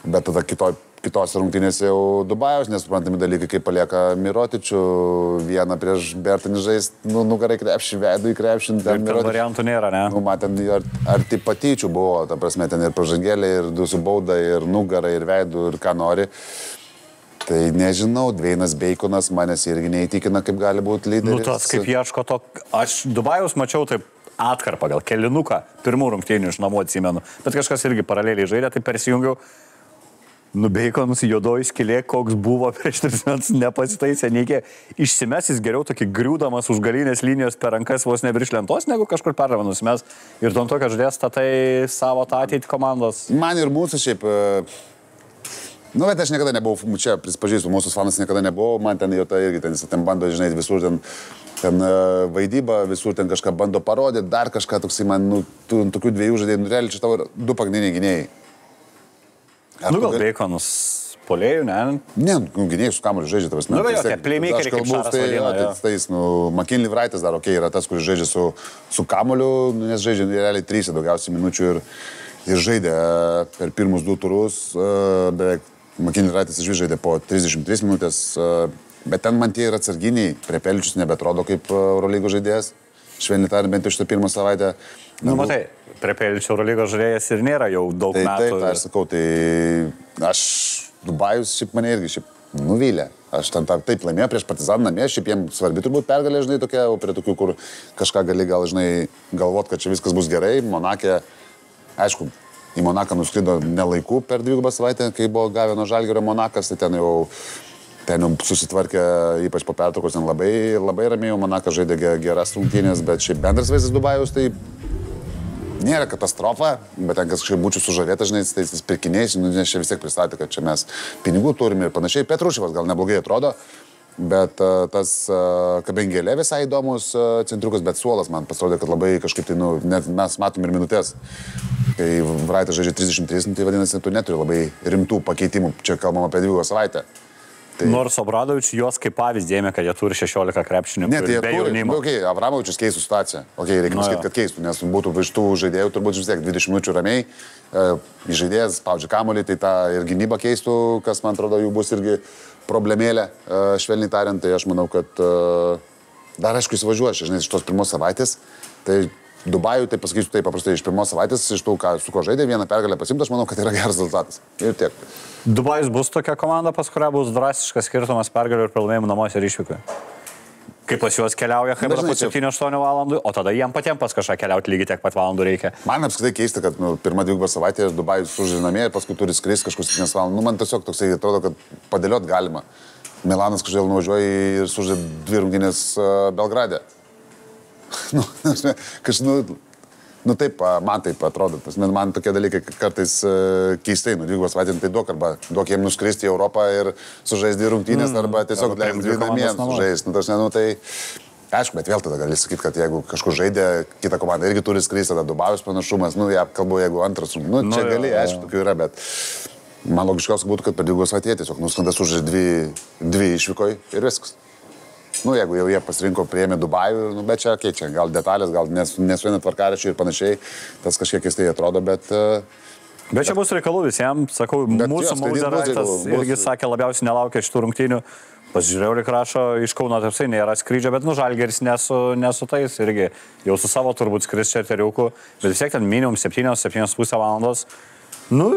Bet tada kitos rungtynėse jau Dubajaus nesuprantami dalykai, kaip palieka Mirotičių vieną prieš Bertonį žaist, nugarai krepšį, veidų į krepšį. Ten variantų nėra, ne? Man ar tai patyčių buvo, ta prasme, ten ir pažangėlė, ir du su bauda, ir nugarai, ir veidų, ir ką nori. Tai nežinau, Dveinas Beikonas manęs irgi neįtikina, kaip gali būti lyderis. Tas kaip ieško to, aš Dubajaus mačiau taip atkarpą, gal kelinuką, pirmų rungtynių iš namų atsimenu, bet kažkas irgi paraleliai žaidė, tai persijungiau. Beikonus juodoji skylė, koks buvo prieš 3 metus nepasitaisė, neikė išsimesis geriau tokį griūdamas už galinės linijos per rankas vos ne virš lentos, negu kažkur perravanus mes ir tom to, kad žodės statai savo tą ateitį komandos. Man ir mūsų šiaip, bet aš niekada nebuvau, čia prispažįstu, mūsų fanas niekada nebuvau, man ten jau tai irgi, ten bando, žinai, visur ten vaidyba, visur ten kažką bando parodyti, dar kažką toksai man, tokių dviejų žaidėjų, realiai čia tavo 2 pagrindiniai gynėjai. Gal Beikonus polėjų, ne? Ne, gynėjai su kamuoliu žaidžia, tavas metus. Jokia, playmakeriai kaip Šaras vadina. McKinley Wrightas dar, yra tas, kuris žaidžia su kamuoliu, nes žaidžia realiai 3 daugiausiai minučių ir žaidė per pirmus 2 turus, beveik McKinley Wrightas žaidė po 33 minutės, bet ten man tie yra atsarginiai, Prepeličius nebetrodo kaip Eurolygos žaidėjas, švelniai tariant, bent jau šitą pirmą savaitę. Matai, Prepeličių Eurolygos žaidėjas ir nėra jau daug metų. Taip, aš sakau, tai aš Dubajus šiaip mane irgi nuvylė. Aš ten taip laimėjau prieš Partizaną namie, šiaip jiems svarbi turbūt pergalė, žinai, tokia, prie tokių, kur kažką gali gal, žinai, galvot, kad čia viskas bus gerai. Monake, aišku, į Monaką nuskrido nelaiku per 2 savaitę, kai buvo gavę nuo Žalgirio Monakas, tai ten jau susitvarkė, ypač po pertraukos, ten labai ramiai, Monakas žaidė geras rungtynės, bet šiaip bendras vaizdas Dubajus, tai nėra katastrofa, bet ten kažkaip būčiau sužavėtas, žinai, tais pirkiniais, nes čia vis tiek pristatė, kad čia mes pinigų turime ir panašiai. Petruševas gal neblogai atrodo, bet tas Kabengėlė visai įdomus centriukas, bet Suolas man pasirodė, kad labai kažkaip tai, net mes matom ir minutės. Kai Wrightas žaidžia 33, tai vadinasi, tu neturi labai rimtų pakeitimų, čia kalbam apie 2 savaitę. Tai... Nors Obradovičius juos kaip pavyzdį ėmė, kad jie turi 16 krepšininkų. Ne, tai jie turi. Abramovičius keistų situaciją. Reikia pasakyti, kad keistų, nes būtų iš tų žaidėjų turbūt vis tiek 20 minučių ramiai. Žaidėjas spaudžia kamuolį, tai tą ir gynybą keistų, kas man atrodo jų bus irgi problemėlė, švelniai tariant. Tai aš manau, kad dar aišku įsivažiuoju, žinai, iš tos pirmos savaitės. Tai Dubajų, tai pasakysiu taip paprastai, iš pirmos savaitės, iš tų, su ko žaidė, vieną pergalę pasimti, aš manau, kad yra geras rezultatas. Ir tiek. Dubajus bus tokia komanda, pas kurią bus drastiškas skirtumas pergalių ir pralaimėjimų namuose ir išvykoje. Kaip pas juos keliauja, kaip po 7-8 valandų, o tada jiem patiems pas kažką keliauti lygiai tiek pat valandų reikia. Man apskritai keista, kad pirmą 2 savaitę Dubajus sužaidė namie ir paskui turi skristi kažkur 7 valandų. Man tiesiog toksai atrodo, kad padėliot galima. Milanas kažkaip nuvažiuoja ir sužaidė 2 rungtynės Belgrade. Taip, man taip atrodo. Man tokie dalykai kartais keistai, 2 savaitės tai duok jiems nuskristi į Europą ir sužaisti 2 rungtynės arba tiesiog 2 namie sužaisti. Tai aišku, bet vėl tada gali sakyti, kad jeigu kažkur žaidė, kita komanda irgi turi skristi, tada Dubajus panašumas, kalbu, jeigu antras, čia gali, aišku, tokių yra, bet man logiškiausia būtų, kad per 2 savaitės tiesiog nuskrenda sužaisti 2 išvykoj ir viskas. Jeigu jau jie pasirinko, priėmė Dubajų, bet čia keičia, gal detalės, gal nesueina tvarkaraščių ir panašiai, tas kažkiek keistai atrodo, bet... Bet čia bus reikalų visiems, sakau, mūsų Mauzeraitas irgi sakė, labiausiai nelaukia šitų rungtynių. Pasižiūrėjau, lyg rašo, iš Kauno tarsi nėra skrydžio, bet Žalgiris nesu tais irgi jau su savo turbūt skris čarteriuku, bet vis tiek ten minimum 7-7,5 valandos. Nu,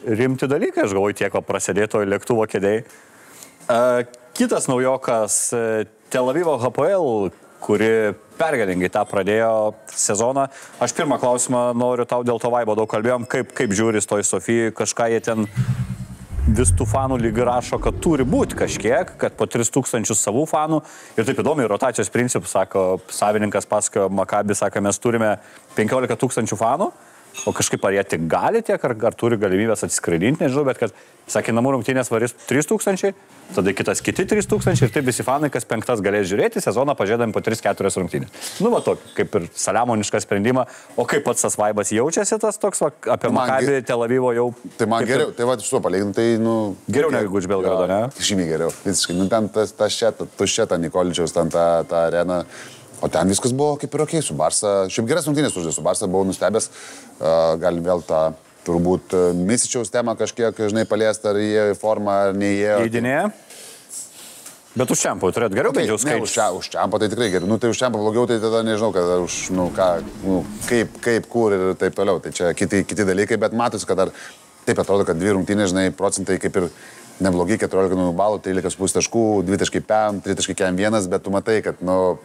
rimti dalykai, aš galvoju, tiek prasidėto lėktuvo kėdėjai. Kitas naujokas Tel Avivo HPL, kuri pergalingai tą pradėjo sezoną. Aš pirmą klausimą noriu tau dėl to vaibo, daug kalbėjom, kaip žiūri toj Sofijai, kažką jie ten vis tų fanų lyg rašo, kad turi būti kažkiek, kad po 3000 savų fanų. Ir taip įdomi, rotacijos principų, sako, savininkas pasakojo, Maccabi, sako, mes turime 15 000 fanų. O kažkaip ar jie tik gali tiek, ar turi galimybės atsiskraidinti, nežinau, bet kad, sakė, namų rungtynės varys 3000, tada kitas kiti 3000 ir taip visi fanai, kas penktas galės žiūrėti, sezoną pažėdami po 3-4 rungtynės. Nu, va, tokį, kaip ir saliamonišką sprendimą, o kaip pats tas vaibas jaučiasi tas toks, va, apie Maccabi Tel Avivo jau... Tai man geriau, tai va, iš to palyginti, tai, nu... Geriau negu iš Belgrado, ne? Žymiai geriau, visiškai. Nu, ten tuščia Nikoličiaus, ten ta arena. O ten viskas buvo kaip ir okei su Barsa. Šiaip geras rungtynės uždė su Barsa, buvau nustebęs. Galim vėl tą, turbūt, Misičiaus temą kažkiek, žinai, paliesti, ar jie formą, ar neįėjo. Įdinėje? Bet už Čempą turėt geriau, bent jau skaičius. Už Čempą tai tikrai geriau. Nu, tai už Čempą blogiau, tai tada nežinau, kad už, nu, ką, nu, kaip, kur ir taip toliau. Tai čia kiti dalykai, bet matosi, kad dar taip atrodo, kad 2 rungtynės, žinai, procentai kaip ir neblogi, 14 balų, 13,5 taškų, 2,5, 3,1, bet tu matai, kad, nu...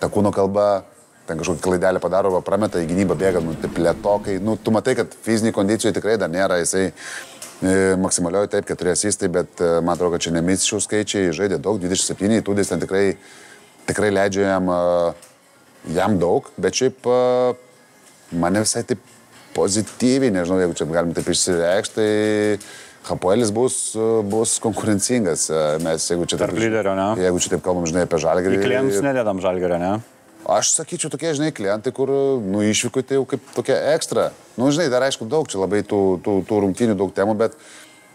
Ta kūno kalba, ten kažkokį klaidelę padaro, prameta į gynybą, bėga, nu, taip lėtokai. Nu, tu matai, kad fiziniai kondicijai tikrai dar nėra, jisai maksimalioji taip, 4 asistai, bet man atrodo, kad čia nemisičių skaičiai, žaidė daug, 27, Tūdis ten tikrai leidžia jam daug, bet šiaip mane visai taip pozityviai, nežinau, jeigu čia galim taip išsireikšti, tai HPL'is bus konkurencingas. Mes, jeigu čia tarp lyderio, ne? Jeigu čia taip kalbam, žinai, apie Žalgirį. Į klientus nededam Žalgirio, ne? Aš sakyčiau, tokie, žinai, klientai, kur, nu, išvykui tai jau kaip tokia ekstra. Nu, žinai, dar aišku daug, čia labai tų rungtynių daug temų, bet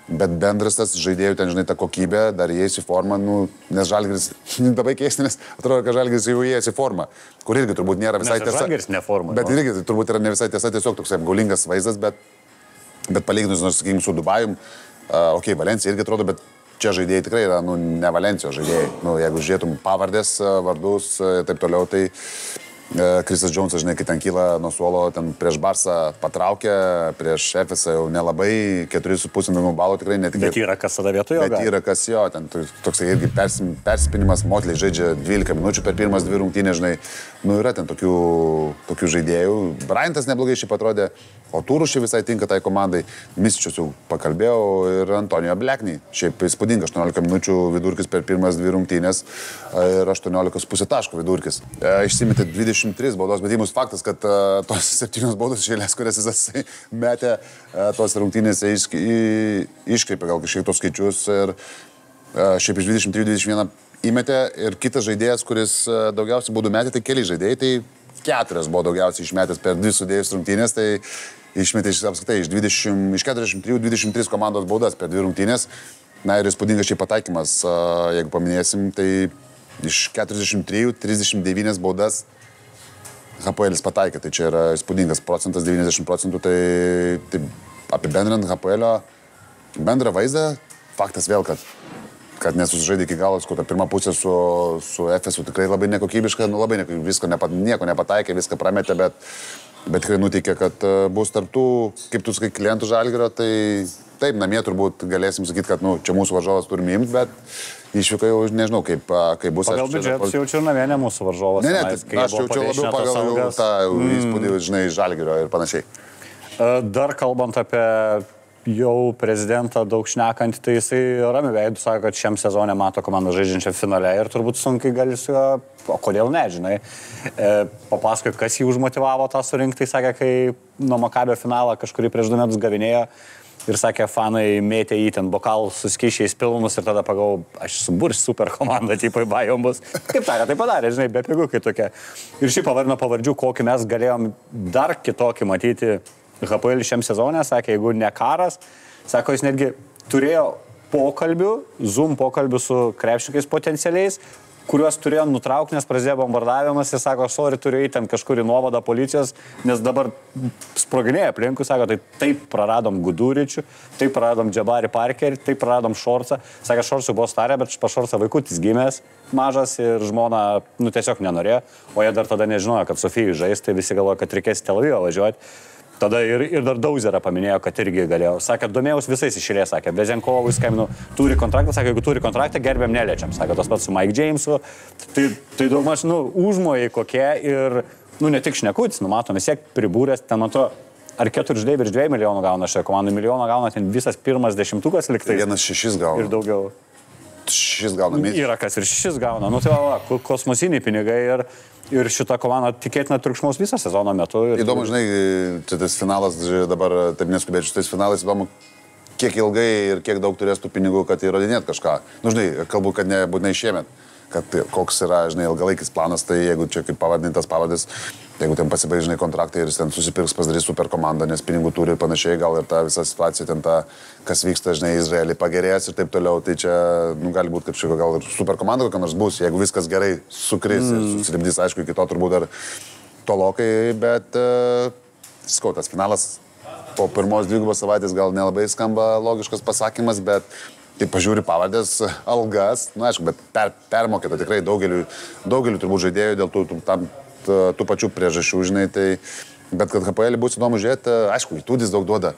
bendras tas žaidėjų, ten, žinai, ta kokybė, dar įėjus į formą, nu, nes Žalgiris, labai keista, nes atrodo, kad Žalgiris jau įėjus į formą, kur irgi turbūt nėra visai tiesa. Žalgiris ne forma. Bet irgi turbūt yra ne visai tiesa, tiesiog toks apgaulingas vaizdas, bet palyginus, nors, sakykime, su Dubajum, okei, Valencija irgi atrodo, bet čia žaidėjai tikrai yra, nu, ne Valencijos žaidėjai. Nu, jeigu žiūrėtum pavardės, vardus ir taip toliau, tai Krisas Džonsas, žinai, kai ten kyla nuo suolo, ten prieš Barsą patraukė, prieš Efesą jau nelabai, 4,5 balų tikrai netikėtai. Bet yra kas tada vietojo? Bet yra kas jo, ten toksai irgi persipinimas, Motliai žaidžia 12 minučių per pirmas 2 rungtynės, žinai, nu yra ten tokių žaidėjų. Bryantas neblogai šiaip atrodė, o Turušiai visai tinka tai komandai. Misičius jau pakalbėjau ir Antonijo Bleknį. Šiaip įspūdinga, 18 minučių vidurkis per pirmas 2 rungtynės ir 18,5 taškų vidurkis. Išsimetė 23 baudos metimus. Faktas, kad tos 7 baudos išėlės, kurias jis metė tos rungtynėse, iškreipė gal kažkiek tos skaičius ir šiaip iš 23-21 įmetė. Ir kitas žaidėjas, kuris daugiausiai baudų metė, tai keli žaidėjai, tai 4 buvo daugiausiai išmetęs per 2 sudėjus rungtynės, tai išmetė apskritai iš 43-23 komandos baudas per 2 rungtynės. Na ir įspūdingas šiaip pataikymas, jeigu paminėsim, tai iš 43-39 baudas HPL'is pataikė, tai čia yra įspūdingas procentas, 90%, tai apibendrinant HPL'o bendrą vaizdą, faktas vėl, kad nesusižaidė iki galo, ta pirma pusė su Efesu tikrai labai nekokybiška, nu labai nieko nepataikė, viską prametė, bet tikrai nuteikė, kad bus tarptų, kaip tu sakai, klientų Žalgirio, tai taip, namie turbūt galėsim sakyti, kad nu, čia mūsų varžovas turime imti, bet išvykai jau nežinau, kaip bus. Pagal biudžetus jaučiu namie ne mūsų varžovas. Ne, aš jaučiu labiau pagal tą įspūdį, žinai, Žalgirio ir panašiai. Dar kalbant apie jau prezidentą daug šnekant, tai jisai ramiai veidų sako, kad šiam sezone mato komandą žaidžiančią finale ir turbūt sunkiai gali su juo, o kodėl ne, žinai. Papasakoju, kas jį užmotivavo tą surinkti, tai sakė, kai nuo Maccabio finalą kažkurį prieš 2 metus gavinėjo ir sakė, fanai mėtė į ten bokalų su skysčiais pilnus ir tada pagavau, aš subursiu super komandą, tipai bajom bus. Kaip tarė, tai padarė, žinai, be pigų kai tokia. Ir šį pavardino pavardžių, kokį mes galėjom dar kitokį matyti HPL šiam sezone, sakė, jeigu ne karas, sako, jis netgi turėjo pokalbių, Zoom pokalbių su krepšininkais potencialiais, kuriuos turėjo nutraukti, nes prasidėjo bombardavimas ir sako, sorry, turiu eiti ten kažkur į nuovadą policijos, nes dabar sproginėja aplinkui, sako, tai taip praradom Guduričių, taip praradom Džabari Parkerį, taip praradom Šorcą. Sako, Šorcų buvo starė, bet pa Šorcą vaikutis gimęs mažas ir žmona, nu, tiesiog nenorėjo, o jie dar tada nežinojo, kad Sofijai žais, tai visi galvoja, kad reikės į Tel Avivą važiuoti. Tada ir dar Dauzerą paminėjo, kad irgi galėjo. Sakė, domėjaus visais išėlės, sakė, Bezenkovui skambinu, turi kontraktą, sakė, jeigu turi kontraktą, gerbėm neliečiam. Sakė, tas pats su Mike Jamesu. Tai daugmaž, užmojai kokie ir, ne tik šnekutis, matom, vis tiek pribūręs, ten mato, ar 4 žaidėjai virš 2 milijonų gauna šioje komandai, milijoną gauna ten visas pirmas 10-tukas liktai. Vienas 6 gauna. Ir daugiau. 6 gauna mėnesį. Yra kas ir 6 gauna. Tai kosmosiniai pinigai ir šitą komandą tikėtina triukšmaus visą sezono metu. Įdomu, žinai, čia tas finalas, dabar taip neskubėčiau, tais finalais įdomu, kiek ilgai ir kiek daug turės tų pinigų, kad įrodinėt kažką. Žinai, kalbu, kad nebūtinai šiemet, kad koks yra, žinai, ilgalaikis planas, tai jeigu čia kaip pavadintas pavadis, jeigu ten pasibaigs, žinai, kontraktai ir jis ten susipirks, pasidarys super komandą, nes pinigų turi ir panašiai, gal ir ta visa situacija, ten ta, kas vyksta, žinai, Izraelį pagerės ir taip toliau, tai čia, gali būti kaip šiek tiek gal ir super komanda kokia nors bus, jeigu viskas gerai sukris ir susilipdys, aišku, iki to turbūt dar tolokai, bet, sakau, tas finalas po pirmos 2 savaitės gal nelabai skamba logiškas pasakymas, bet tai pažiūri pavardės, algas, aišku, bet permokėta tikrai daugeliu turbūt žaidėjų dėl tų pačių priežasčių, žinai, tai, bet kad HPL bus įdomu žiūrėti, aišku, įtūdis daug duoda,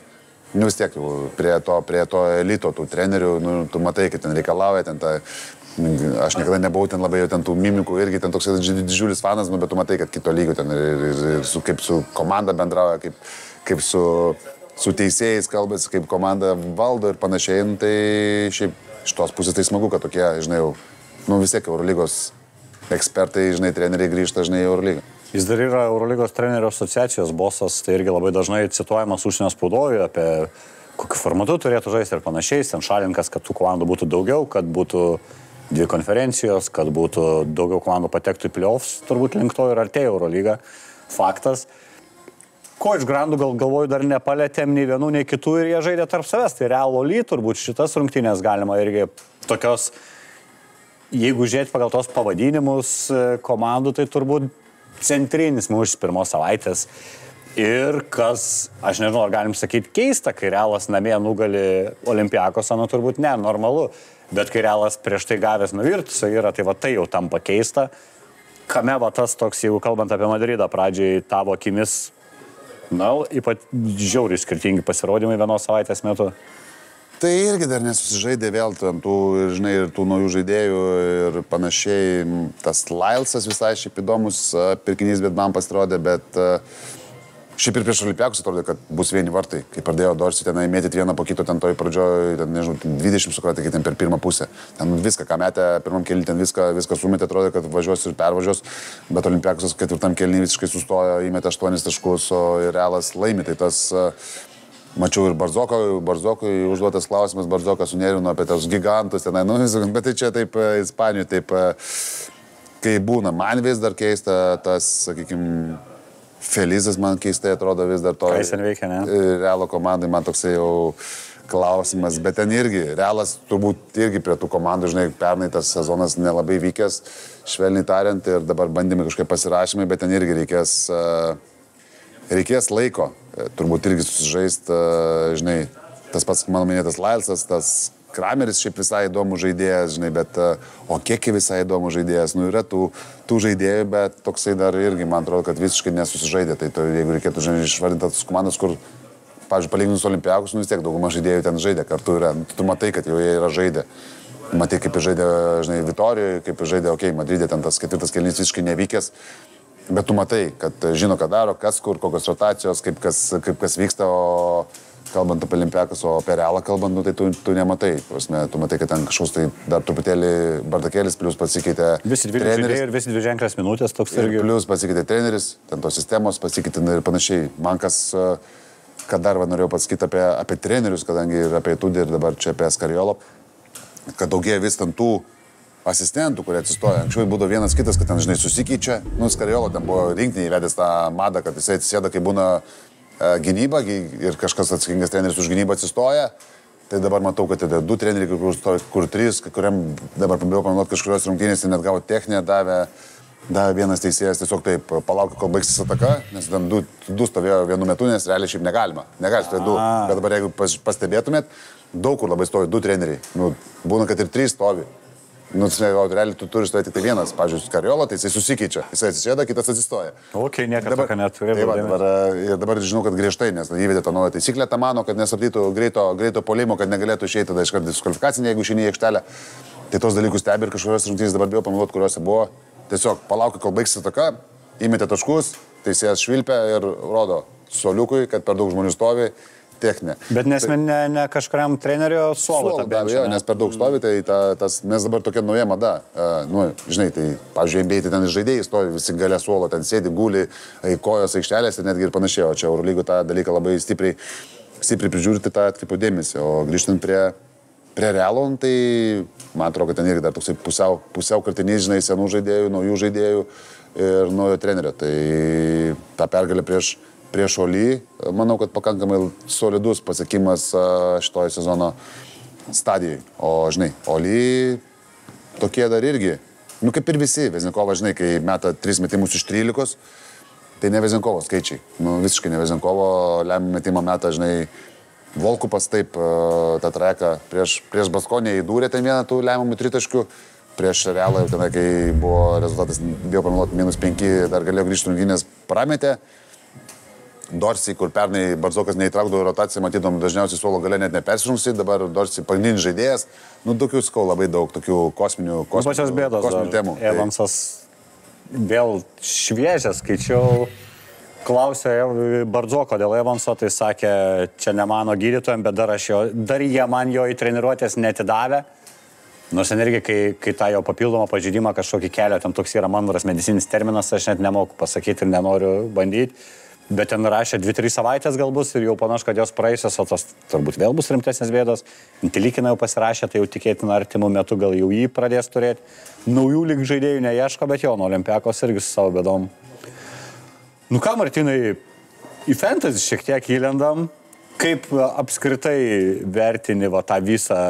vis tiek prie to elito, tų trenerių, tu matai, kad ten reikalauja, ten ta, aš niekada nebuvau ten labai ten tų mimikų, irgi ten toks didžiulis fanas, bet tu matai, kad kito lygio ten ir kaip su komanda bendrauja, kaip su teisėjais kalbasi, kaip komanda valdo ir panašiai, tai šiaip iš tos pusės tai smagu, kad tokie, žinai, vis tiek Eurolygos ekspertai, žinai, treneriai grįžta, žinai, į Eurolygą. Jis dar yra Eurolygos trenerių asociacijos bosas, tai irgi labai dažnai cituojamas užsienio spaudoje apie kokiu formatu turėtų žaisti ir panašiai, ten šalinkas, kad tų komandų būtų daugiau, kad būtų 2 konferencijos, kad būtų daugiau komandų patektų į playoffs, turbūt link to ir artėja Eurolyga. Faktas. Ko iš grandų galvoju dar nepalėtėm nei vienų, nei kitų ir jie žaidė tarp savęs. Tai Realo Ly, turbūt šitas rungtynės galima irgi tokios, jeigu žiūrėti pagal tos pavadinimus komandų, tai turbūt centrinis mūšis pirmos savaitės. Ir kas, aš nežinau, ar galim sakyti keista, kai Realas namie nugali Olympiakosą, turbūt ne, normalu. Bet kai Realas prieš tai gavęs nuvirtusą yra, tai va tai jau tampa keista. Kame va tas toks, jeigu kalbant apie Madridą, pradžiai tavo akimis, ypat žiauriai skirtingi pasirodymai vienos savaitės metu. Tai irgi dar nesusižaidė vėl tų, žinai, ir tų naujų žaidėjų ir panašiai. Tas Lailsas visai šiaip įdomus pirkinys, bet man pasirodė, bet šiaip ir prieš Olimpiakus atrodė, kad bus vieni vartai. Kai pradėjo Dorsey tenai mėtyti vieną po kito, ten toj pradžioj, ten, nežinau, 20 sukratė, kai ten per pirmą pusę. Ten viską, ką metė pirmam kėlį, ten viską sumetė, atrodė, kad važiuos ir pervažiuos, bet Olimpiakus ketvirtam kėlį visiškai sustojo, įmetė 8 taškus, o Realas laimi. Tai tas, mačiau ir Barzokui užduotas klausimas, Barzokas sunervino apie tos gigantus tenai, bet tai čia taip Ispanijoje, taip, kai būna, man vis dar keista tas, sakykime, Felizas man keistai atrodo vis dar to. Ką jis ten veikia, ne? Realo komandai man toksai jau klausimas, bet ten irgi, Realas turbūt irgi prie tų komandų, žinai, pernai tas sezonas nelabai vykęs, švelniai tariant, ir dabar bandymai kažkaip pasirašymai, bet ten irgi reikės laiko, turbūt irgi susižaist, žinai, tas pats mano minėtas Lailsas, tas Krameris šiaip visai įdomų žaidėjas, žinai, bet o kiek visai įdomų žaidėjas, yra tų žaidėjų, bet toksai dar irgi, man atrodo, kad visiškai nesusižaidė, tai jeigu reikėtų, žinai, išvardinti tas komandas, kur, pavyzdžiui, palyginus Olimpiakus, vis tiek dauguma žaidėjų ten žaidė kartu yra, tu matai, kad jau jie yra žaidę, matai, kaip žaidė, žinai, Vitorijoje, kaip žaidė, Madride, ten tas ketvirtas kėlinys visiškai nevykęs, bet tu matai, kad žino, ką daro, kas kur, kokios rotacijos, kaip kas vyksta, o kalbant apie Olimpiakus, o apie Realą kalbant, tai tu nematai. Tu matai, kad ten kažkoks tai dar truputėlį bardakėlis, plus pasikeitė treneris. Ir visi 2 ženklės minutės toks irgi. Plus pasikeitė treneris, ten tos sistemos pasikeitė ir panašiai. Man kas, kad dar norėjau pasakyti apie trenerius, kadangi ir apie Tudį ir dabar čia apie Skariolo, kad daugėja vis ten tų asistentų, kurie atsistoja. Anksčiau būdavo vienas kitas, kad ten, žinai, susikeičia. Skariolo ten buvo rinktinį įvedęs tą madą, kad jisai atsisėda, kai būna gynyba ir kažkas atsakingas treneris už gynybą atsistoja, tai dabar matau, kad yra 2 treneriai, kur 3, kuriam dabar pabėjau pamenuoti kažkurios rungtynės, net gavo techninę, davė vienas teisėjas tiesiog taip, palaukė, kol baigsis ataka, nes ten 2 stovėjo vienu metu, nes realiai šiaip negalima. Negali stovėti 2, bet dabar jeigu pastebėtumėt, daug kur labai stovi 2 treneriai. Būna, kad ir 3 stovi. Nu, realiai tu turi stovėti tik tai vienas, pavyzdžiui, Kariola, tai jisai susikeičia. Jisai atsisėda, kitas atsistoja. Ok, niekada tokio neturi. Dabar žinau, kad griežtai, nes įvedė tą naują taisyklę, tą mano, kad nesaptytų greito polimo, kad negalėtų išeiti tada iš karto diskvalifikacinė, jeigu išeini į aikštelę. Tai tos dalykus stebi ir kažkurios rungtynės dabar bijau pameluoti, kuriuose buvo. Tiesiog palaukia, kol baigsis ataka, įmetė taškus, teisėjas švilpia ir rodo suoliukui, kad per daug žmonių stovi. Techninė. Bet ne kažkuriam trenerio suolo. Be abejo, nes per daug stovi, tai nes dabar tokia nauja mada. Žinai, tai, pavyzdžiui, NBA ten žaidėjai stovi, visi gale suolo, ten sėdi, guli, kojos aikštelės ir netgi ir panašiai. O čia Eurolygų tą dalyką labai stipriai prižiūrėti, tą atkreipiu dėmesį. O grįžtant prie Realo, tai man atrodo, kad ten irgi dar toksai pusiau kartinys, žinai, senų žaidėjų, naujų žaidėjų ir naujo trenerio. Tai ta pergalė prieš Olį, manau, kad pakankamai solidus pasiekimas šitoje sezono stadijai. O, žinai, Olį tokie dar irgi, kaip ir visi, Vezinkovas, žinai, kai meta 3 metimus iš 13, tai ne Vezinkovo skaičiai. Visiškai ne Vezinkovo lemiamą metimą meta, žinai, Volkupas taip tą treką prieš Baskonę įdūrė ten vieną tų lemiamų tritaškių, prieš Realą, ten, kai buvo rezultatas, bijau pameluoti, -5, dar galėjo grįžti rungtynės, prametė. Dorsey, kur pernai Barzokas neįtraukdavo rotaciją, matydom dažniausiai suolo gale net nepersirungsi, dabar Dorsey pagrindinis žaidėjas, tokių skau labai daug, tokių kosminių temų. Evansas vėl šviežias, skaičiau, klausė Barzoko dėl Evanso, tai sakė, čia ne mano gydytojams, bet dar jie man jo į treniruotės netidavė. Nors irgi, kai tą jo papildomą pažeidimą kažkokį kelią, ten toks yra mandras medicininis terminas, aš net nemoku pasakyti ir nenoriu bandyti. Bet ten rašė 2-3 savaitės gal bus ir jau panašu, kad jos praėjusios, o tos turbūt vėl bus rimtesnės bėdos. Intilikina jau pasirašė, tai jau tikėtina artimų metų gal jau jį pradės turėti. Naujų lyg žaidėjų neieško, bet jo, nuo Olimpiakos irgi su savo bėdom. Ką, Martynai, į fantasy šiek tiek įlendam. Kaip apskritai vertini tą visą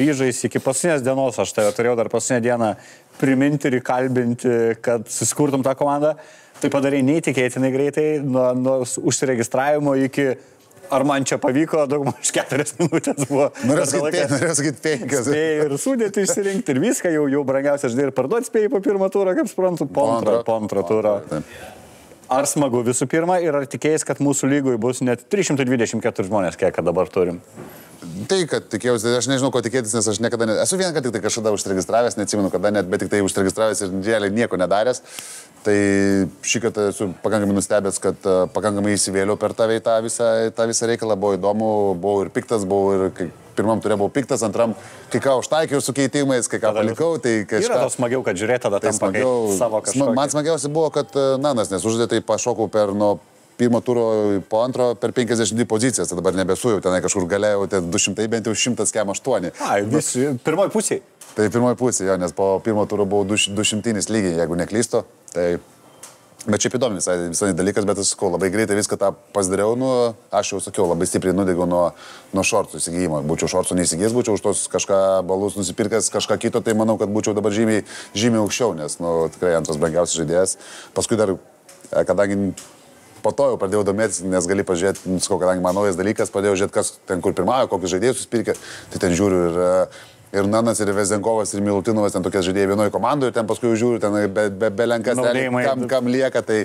ryžais iki paskutinės dienos, aš tave turėjau dar paskutinę dieną priminti ir įkalbinti, kad susikurtum tą komandą. Tai padarai neįtikėtinai greitai, nuo užsiregistravimo iki ar man čia pavyko, daugmaž 4 minutės buvo. Norėjau sakyti 5. Spėjai ir sudėti išsirinkti ir viską, jau brangiausia žaidėjai ir parduoti spėjai po pirmą turą, kaip suprantu, po antrą turą. Ar smagu visų pirma ir ar tikėjais, kad mūsų lygoj bus net 324 žmonės, kiek dabar turim? Tai, kad tikėjausi, aš nežinau, ko tikėtis, nes aš niekada esu vieną kartą tik tai kažkada užsiregistravęs, neatsimenu kada net, bet tik tai užsiregistravęs ir realiai nieko nedaręs. Tai šį kartą esu pakankamai nustebęs, kad pakankamai įsivėliau per tą visą reikalą, buvo įdomu, buvau ir piktas, pirmam turė buvau piktas, antram kai ką užtaikiau su keitimais, kai ką palikau. Tai yra tas smagiau, kad žiūrėt tada tam savo kažkokį. Man smagiausia buvo, kad Nanas nesužaidė, tai pašokau nuo pirmo turo po antro per 52 pozicijas, tai dabar nebesu jau tenai kažkur galėjau, 200, bent jau 100 kem 8. Pirmoji pusė. Tai pirmoji pusė, jo, nes po pirmo turo buvau 200 lygiai, jeigu neklystu. Tai... Bet šiaip įdomi visai dalykas, bet aš sakau, labai greitai viską tą pasidariau, aš jau sakiau, labai stipriai nudegau nuo šortų įsigijimo. Būčiau šortų neįsigijęs, būčiau už tos kažką balus nusipirkęs, kažką kito, tai manau, kad būčiau dabar žymiai aukščiau, nes tikrai antras brangiausias žaidėjas. Paskui dar, kadangi po to jau pradėjau domėtis, nes gali pažiūrėti, kadangi man naujas dalykas, pradėjau žiūrėti, kas ten kur pirmavo, kokius žaidėjus susipirkė, tai ten žiūriu ir Nanas, ir Vezenkovas, ir Milutinovas, ten tokie žaidėjai vienoje komandoje, ir ten paskui žiūriu, ten be lenkas, kam lieka, tai,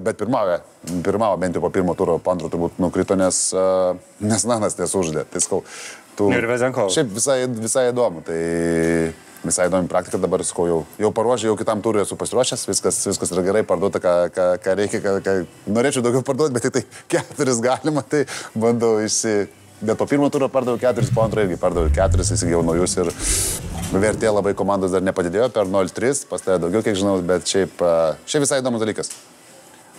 bet pirmavo, bent jau po pirmo turo, po antro turbūt nukrito, nes Nanas nesužaidė. Tai skau, ir Vezenkovas. Šiaip visai įdomu, tai visai įdomi praktika, dabar skau, jau paruošę, jau kitam turui esu pasiruošęs, viskas yra gerai, parduota, ką reikia, norėčiau daugiau parduoti, bet tik tai 4 galima, tai bandau Bet po pirmo turo pardaviau 4, po antro irgi pardaviau 4, įsigijau naujus ir vertė labai komandos dar nepadidėjo per 0,3, pas tai daugiau, kiek žinau, bet šiaip visai įdomus dalykas.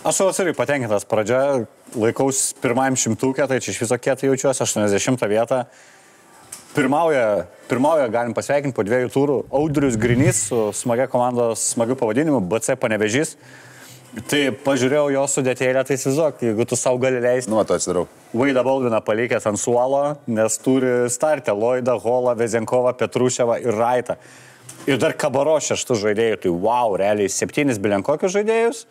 Aš jau irgi patenkintas pradžia, laikaus pirmajam 100, tai čia iš viso kietai jaučiuosi, 80 vietą. Pirmauja galim pasveikinti po 2 turų Audrius Grinys su smagia komandos smagiu pavadinimu BC Panevėžys. Tai pažiūrėjau jo sudėtėlę, tai įsivaizduok, jeigu tu savo gali leisti. To atsidarau. Vaidą Baldviną palikęs ant suolo, nes turi startę Loidą, Holą, Vezenkovą, Petruševą ir Raitą. Ir dar Kabaro 6 žaidėjų, tai wow, realiai 7 bilenkokius žaidėjus.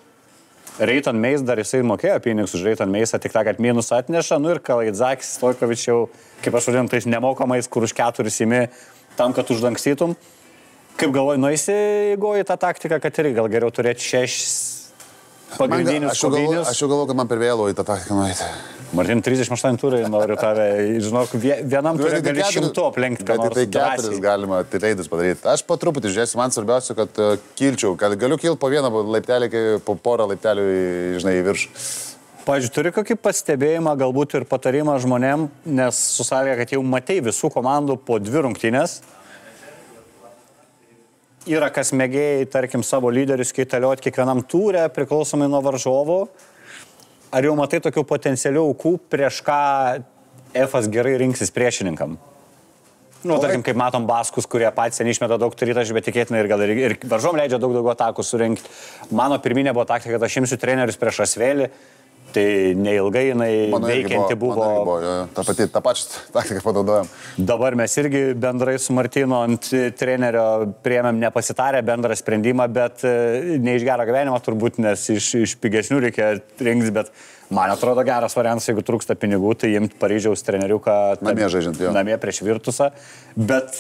Reiton Meis dar jisai mokėjo pinigus už Reiton Meisą, tik tą, kad minus atneša, ir Kalaidzakis, Stojkovič jau, kaip aš vadinu, tais nemokamais, kur už 4 imi tam, kad uždangstytum. Kaip galvoji, nueisi įgoji tą taktiką, kad ir gal geriau turėti 6 pagrindinius kovinius? Aš jau galvoju, kad man per vėlu į tą taktiką nueiti. Martin, 38 turai, noriu tave, žinok, vienam turė gali 100 aplenkti, ką nors. Tai 4 galima reidus padaryti. Aš po truputį žiūrėsiu, man svarbiausia, kad kilčiau, kad galiu kilti po vieną laiptelį, po porą laiptelių, žinai, į viršų. Pavyzdžiui, turi kokį pastebėjimą, galbūt ir patarimą žmonėm, nes susavė, kad jau matei visų komandų po 2 rungtynės. Yra kas mėgėjai, tarkim, savo lyderius keitalioti kiekvienam turė, priklausomai nuo varžovų. Ar jau matai tokių potencialių aukų, prieš ką F'as gerai rinksis priešininkam? Nu, tarkim, kaip matom baskus, kurie patys neišmeta daug tritaškių, bet tikėtina ir gal ir varžom leidžia daug atakų surinkti. Mano pirminė buvo taktika, kad aš imsiu trenerius prieš Asvelį. Tai neilgai jinai veikianti buvo. Ta pačią taktiką panaudojom. Dabar mes irgi bendrai su Martinu ant trenerio priėmėm nepasitarę bendrą sprendimą, bet ne iš gero gyvenimo turbūt, nes iš pigesnių reikia rinktis, bet man atrodo geras variantas, jeigu trūksta pinigų, tai imti Paryžiaus treneriuką namie žaidžiant, jo. Namie prieš Virtusą. Bet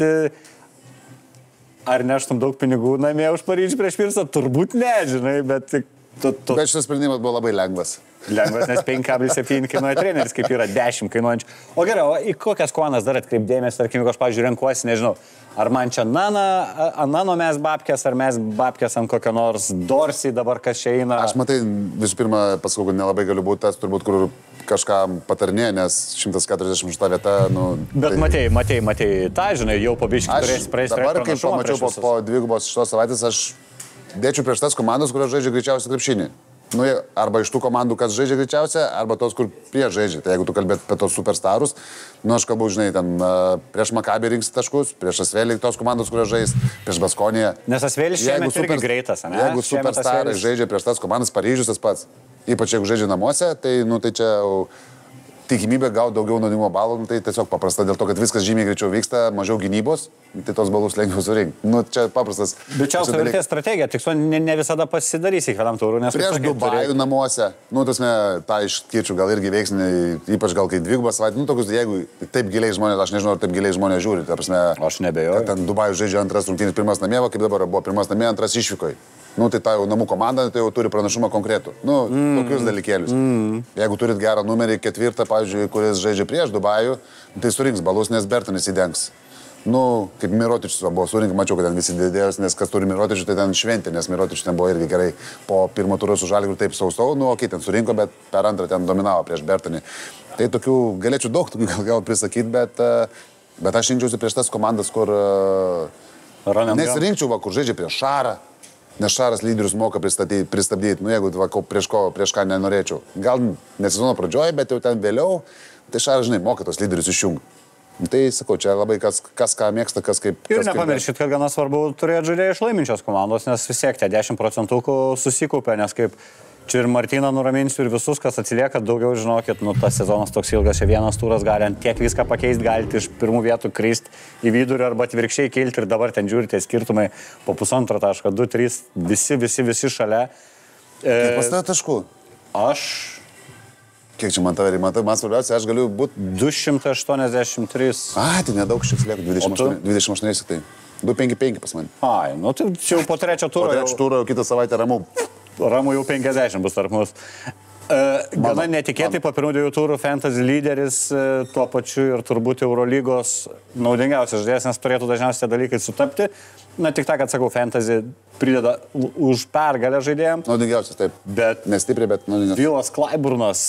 ar neštum daug pinigų namie už Paryžių prieš Virtusą? Turbūt ne, žinai, bet... Bet šitas sprendimas buvo labai lengvas. Lengvas, nes 5,7 kainuoja treneris, kaip yra 10 kainuojančių. O gerai, o į kokias komandas dar atkreipdėmės, tarkim, jeigu aš, pavyzdžiui, renkuosi, nežinau, ar man čia Nano mes babkės, ar mes babkės ant kokio nors Dorsey dabar kas čia eina. Aš matai, visų pirma, pasakau, kad nelabai galiu būti tas, turbūt, kur kažką patarnė, nes 148 vieta, nu... Bet tai... matei, tą, žinai, jau po biškį turėsi praeis. Dabar, kai pamačiau po 2 šitos savaitės, aš dėčiau prieš tas komandas, kurios žaidžia greičiausiai krepšinį. Nu, arba iš tų komandų, kas žaidžia greičiausia, arba tos, kur prieš žaidžia. Tai jeigu tu kalbėt apie tos superstarus, nu, aš kalbu, žinai, ten prieš Makabį rinksi taškus, prieš Asvelį tos komandos, kurios žais, prieš Baskoniją. Nes Asvelis šiemet irgi greitas, ne? Jeigu superstarai žaidžia prieš tas komandas, Paryžius tas pats. Ypač jeigu žaidžia namuose, tai, nu, tai čia tikimybė gauti daugiau naudingumo balų, nu, tai tiesiog paprasta, dėl to, kad viskas žymiai greičiau vyksta, mažiau gynybos, tai tos balus lengviau surinkti. Nu, čia paprastas. Bičiausia vertės strategija, tiksliau, ne visada pasidarys kiekvienam taurų, nes... Prieš Dubajų namuose, nu, tasme, tą iškirčių gal irgi veiksnį, ypač gal kai 2 savaitės, nu, tokius, jeigu taip giliai žmonės, aš nežinau, ar taip giliai žmonės žiūri, ta prasme... Aš nebejoju. Ten Dubajų žaidžia 2 rungtynės, 1 namie, kaip dabar buvo 1 namie, 2 išvykoje. Nu, tai ta jau namų komanda, tai jau turi pranašumą konkretų. Nu, tokius dalykėlius. Jeigu turit gerą numerį 4, pavyzdžiui, kuris žaidžia prieš Dubajų, tai surinks balus, nes Bertonis įdengs. Nu, kaip Mirotičius buvo surinkti, mačiau, kad ten visi didėjos, nes kas turi Mirotičių, tai ten šventė, nes Mirotičius ten buvo irgi gerai po 1 turo su Žalgiriu taip sausau, nu, okei, ten surinko, bet per 2 ten dominavo prieš Bertonį. Tai tokių, galėčiau daug tokių gal prisakyti, bet aš rinkčiausi prieš tas komandas, kur... Nesirinkčiau, kur žaidžia prieš Šarą. Nes Šaras lyderius moka pristabdyti, nu jeigu prieš ką nenorėčiau. Gal ne sezono pradžioje, bet jau ten vėliau, tai Šaras, žinai, moka tos lyderius išjungti. Tai sakau, čia labai kas ką mėgsta, kas kaip... Ir nepamirškit, kad gana svarbu turėti žaidėjų iš laiminčios komandos, nes vis tiek tie 10% susikaupia, nes kaip čia ir Martyną nuraminsiu ir visus, kas atsilieka, daugiau žinokit, nu tas sezonas toks ilgas, čia 1 turas gali ant tiek viską pakeisti, galite iš 1 vietų kristi į vidurį arba atvirkščiai kilti ir dabar ten žiūrite skirtumai po 1,5 taško, 2, 3, visi šalia. Kiek pas tave taškų? Aš... Kiek čia man tavai, man svarbiausia, aš galiu būti... 283. Tai nedaug šiek tiek, 28 tai. 255 pas mane. Ai, nu tai čia jau po 3 turo. Po 3 turo jau kitą savaitę ramu. Ramu jau 50 bus tarp mūsų. Gana netikėtai po 1 2 turų fantasy lyderis, tuo pačiu ir turbūt Eurolygos naudingiausias žaidėjas, nes turėtų dažniausiai dalykai sutapti. Na tik tą, kad sakau, fantasy prideda už pergalę žaidėjams. Naudingiausias, taip. Bet nestipriai, bet naudingiausias. Vilas Klaiburnas,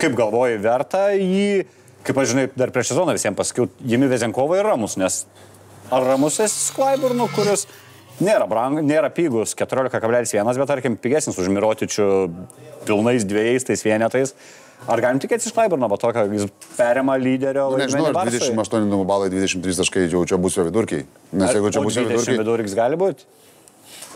kaip galvoji, verta jį, kaip aš žinai, dar prieš sezoną visiems pasakiau, Jimi Vezenkovai ir Ramus, nes ar Ramus esi Klaiburnu, kuris nėra pigus 14,1, bet tarkim pigesnis už Mirotičių pilnais 2 vienetais. Ar galim tikėtis iš Klaiburno, bet tokio, jis perima lyderio vaidmenį Barsai? 28 balai, 23 taškai, jau čia bus jo vidurkiai. Nes jeigu čia bus jo vidurkiai... 20 vidurkis gali būti?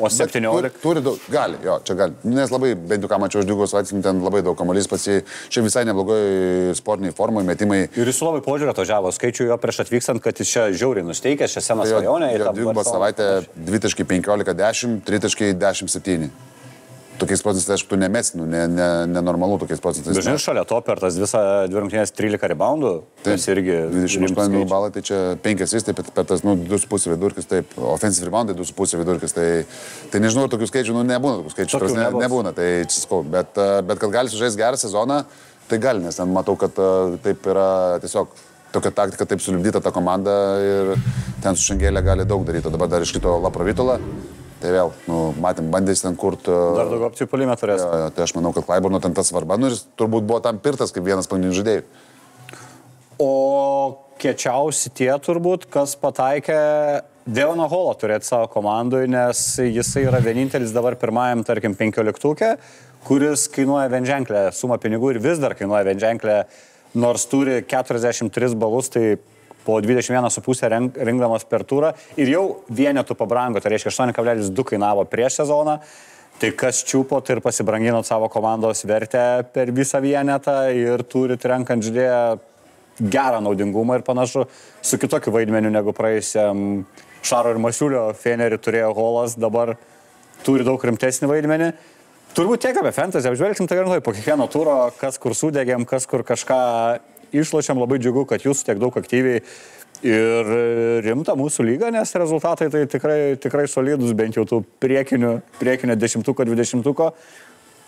O 17? Turi daug, gali, jo, čia gali. Nes labai, bent jau ką mačiau, aš 2 savaitės, ten labai daug kamuolys čia visai neblogoj sportiniai formai, metimai. Ir jis labai požiūrį atvažiavo, skaičiu jo prieš atvykstant, kad jis čia žiauriai nusteikęs, čia senas svajonė. Jo 2 savaitę 2,15, 10, 3,17. tokiais procentais, aišku, tu nemesi, nenormalu tokiais procentais. Dažnai šalia to per tas visą 2 rungtynės 13 reboundų, tas irgi 28 balai, tai čia 5 asistai, per tas 2,5 vidurkis, taip, offensive reboundai 2,5 vidurkis, tai nežinau, tokių skaičių, nebūna tokių skaičių, nebūna, tai čia sakau, bet kad gali sužaisti gerą sezoną, tai gali, nes ten matau, kad taip yra tiesiog tokia taktika, taip sulibdyta ta komanda ir ten su Šengėlė gali daug daryti, o dabar dar iškrito Laprovitola. Tai vėl, matėm, bandys ten kurti... Dar daug opcijų puolime turės. Tai aš manau, kad Klaiburno ten tas svarba, ir turbūt buvo tam pirtas kaip vienas pagrindinių žaidėjų. O kiečiausi tie turbūt, kas pataikė Devono Holo turėti savo komandui, nes jisai yra vienintelis dabar pirmajam, tarkim, 15-tukė, kuris kainuoja vienženklę sumą pinigų ir vis dar kainuoja vienženklę, nors turi 43 balus, tai po 21,5 rinkdamas per turą ir jau vienetų pabrango, tai reiškia 8,2 kainavo prieš sezoną, tai kas čiupo, tai ir pasibranginot savo komandos vertę per visą vienetą ir turit renkant žaidėją gerą naudingumą ir panašu su kitokiu vaidmeniu negu praėjusiam Šaro ir Masiulio Fenerį turėjo Holas, dabar turi daug rimtesnį vaidmenį. Turbūt tiek apie fantasy, apžvelgsim tai garantuoju, po kiekvieno turo, kas kur sudegėm, kas kur kažką išlošiam, labai džiugu, kad jūs tiek daug aktyviai ir rimta mūsų lyga, nes rezultatai tai tikrai solidus, bent jau tų priekinio 10-ko, 20-ko.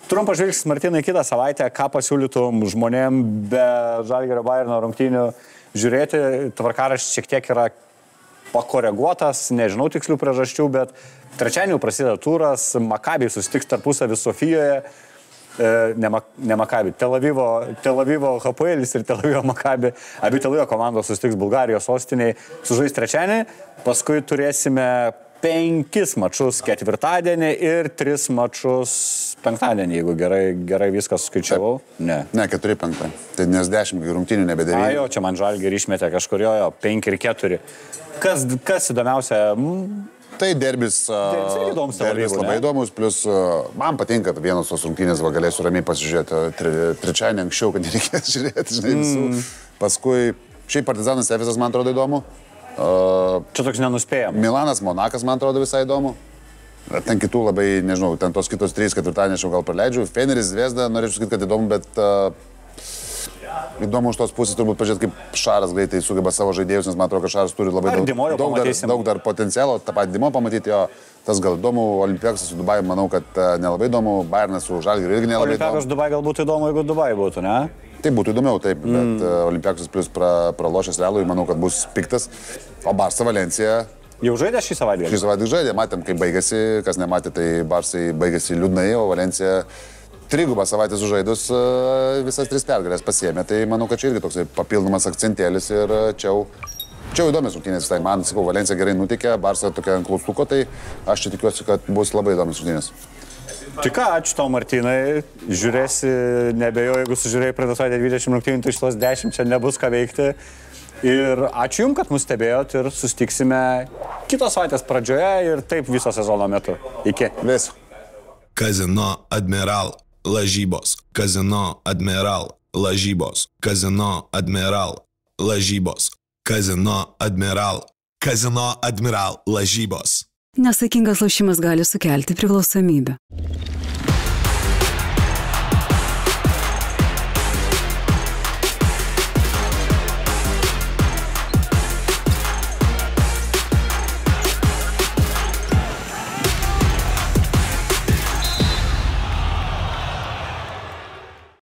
Trumpas žvilgsnis, Martynai, kitą savaitę, ką pasiūlytum žmonėm be Žalgirio Bayerno rungtynių žiūrėti. Tvarkaraštis šiek tiek yra pakoreguotas, nežinau tikslių priežasčių, bet trečiadienį prasideda turas, Makabi susitiks tarpusavį Sofijoje. Ne Makabi, Tel Avivo HPL'is ir Tel Avivo Makabi. Abi Tel Avivo komandos susitiks Bulgarijos sostiniai, sužais trečiadienį, paskui turėsime 5 mačus ketvirtadienį ir 3 mačus penktadienį, jeigu gerai viskas skaičiavau. Ne, 4-5. Tai nes 10 rungtynių nebedėvė. Jo, čia man Žalgirį išmetė kažkur, jo, 5 ir 4. Kas įdomiausia? Tai derbis labai įdomus, plus man patinka vienos tos rungtynės, galėsiu ramiai pasižiūrėti trečiadienį anksčiau, kad nereikės žiūrėti, žinai, visų. Paskui, šiaip Partizanas Efesas man atrodo įdomu. Čia toks nenuspėjam. Milanas Monakas man atrodo visai įdomu. Ten kitų labai, nežinau, ten tos kitos 3 ketvirtadienį aš jau gal praleidžiu. Feneris Zvezda, norėčiau sakyti, kad įdomu, bet įdomu už tos pusės turbūt pažiūrėti, kaip Šaras greitai sugeba savo žaidėjus, nes man atrodo, kad Šaras turi labai daug dar potencialo, tą patį Dimo pamatyti, jo, tas gal įdomu, Olimpiakas su Dubaju, manau, kad nelabai įdomu, Bayernas su Žalgiriu irgi nelabai įdomu. Olimpiakas Dubaju gal būtų įdomu, jeigu Dubaju būtų, ne? Tai būtų įdomiau, taip, bet Olimpiakas plus pralošęs Realui, manau, kad bus piktas, o Barsa Valencija... Jau žaidė šį savaitgalį? Šį savaitgalį žaidė, matėm, kaip baigėsi, kas nematė, tai Barsai baigėsi liūdnai, o Valencija 3 savaitės sužaidus visas 3 pergalės pasiėmė, tai manau, kad čia irgi toks papildomas akcentėlis ir čia įdomios rungtynės, tai man, sakau, Valencija gerai nutikė, Barsa tokia ant klaustuko, tai aš čia tikiuosi, kad bus labai įdomios rungtynės. Tai ką, ačiū tau, Martynai, žiūrėsi, nebejoju, jeigu sužiūrėjai praeitą savaitę 20 rungtynių, tai šitos 10 čia nebus ką veikti. Ir ačiū Jums, kad mus stebėjot ir susitiksime kitos savaitės pradžioje ir taip viso sezono metu. Iki. Viso. Kazino Admiral lažybos. Kazino Admiral lažybos. Kazino Admiral lažybos. Kazino Admiral. Kazino Admiral lažybos. Nesaikingas lošimas gali sukelti priklausomybę.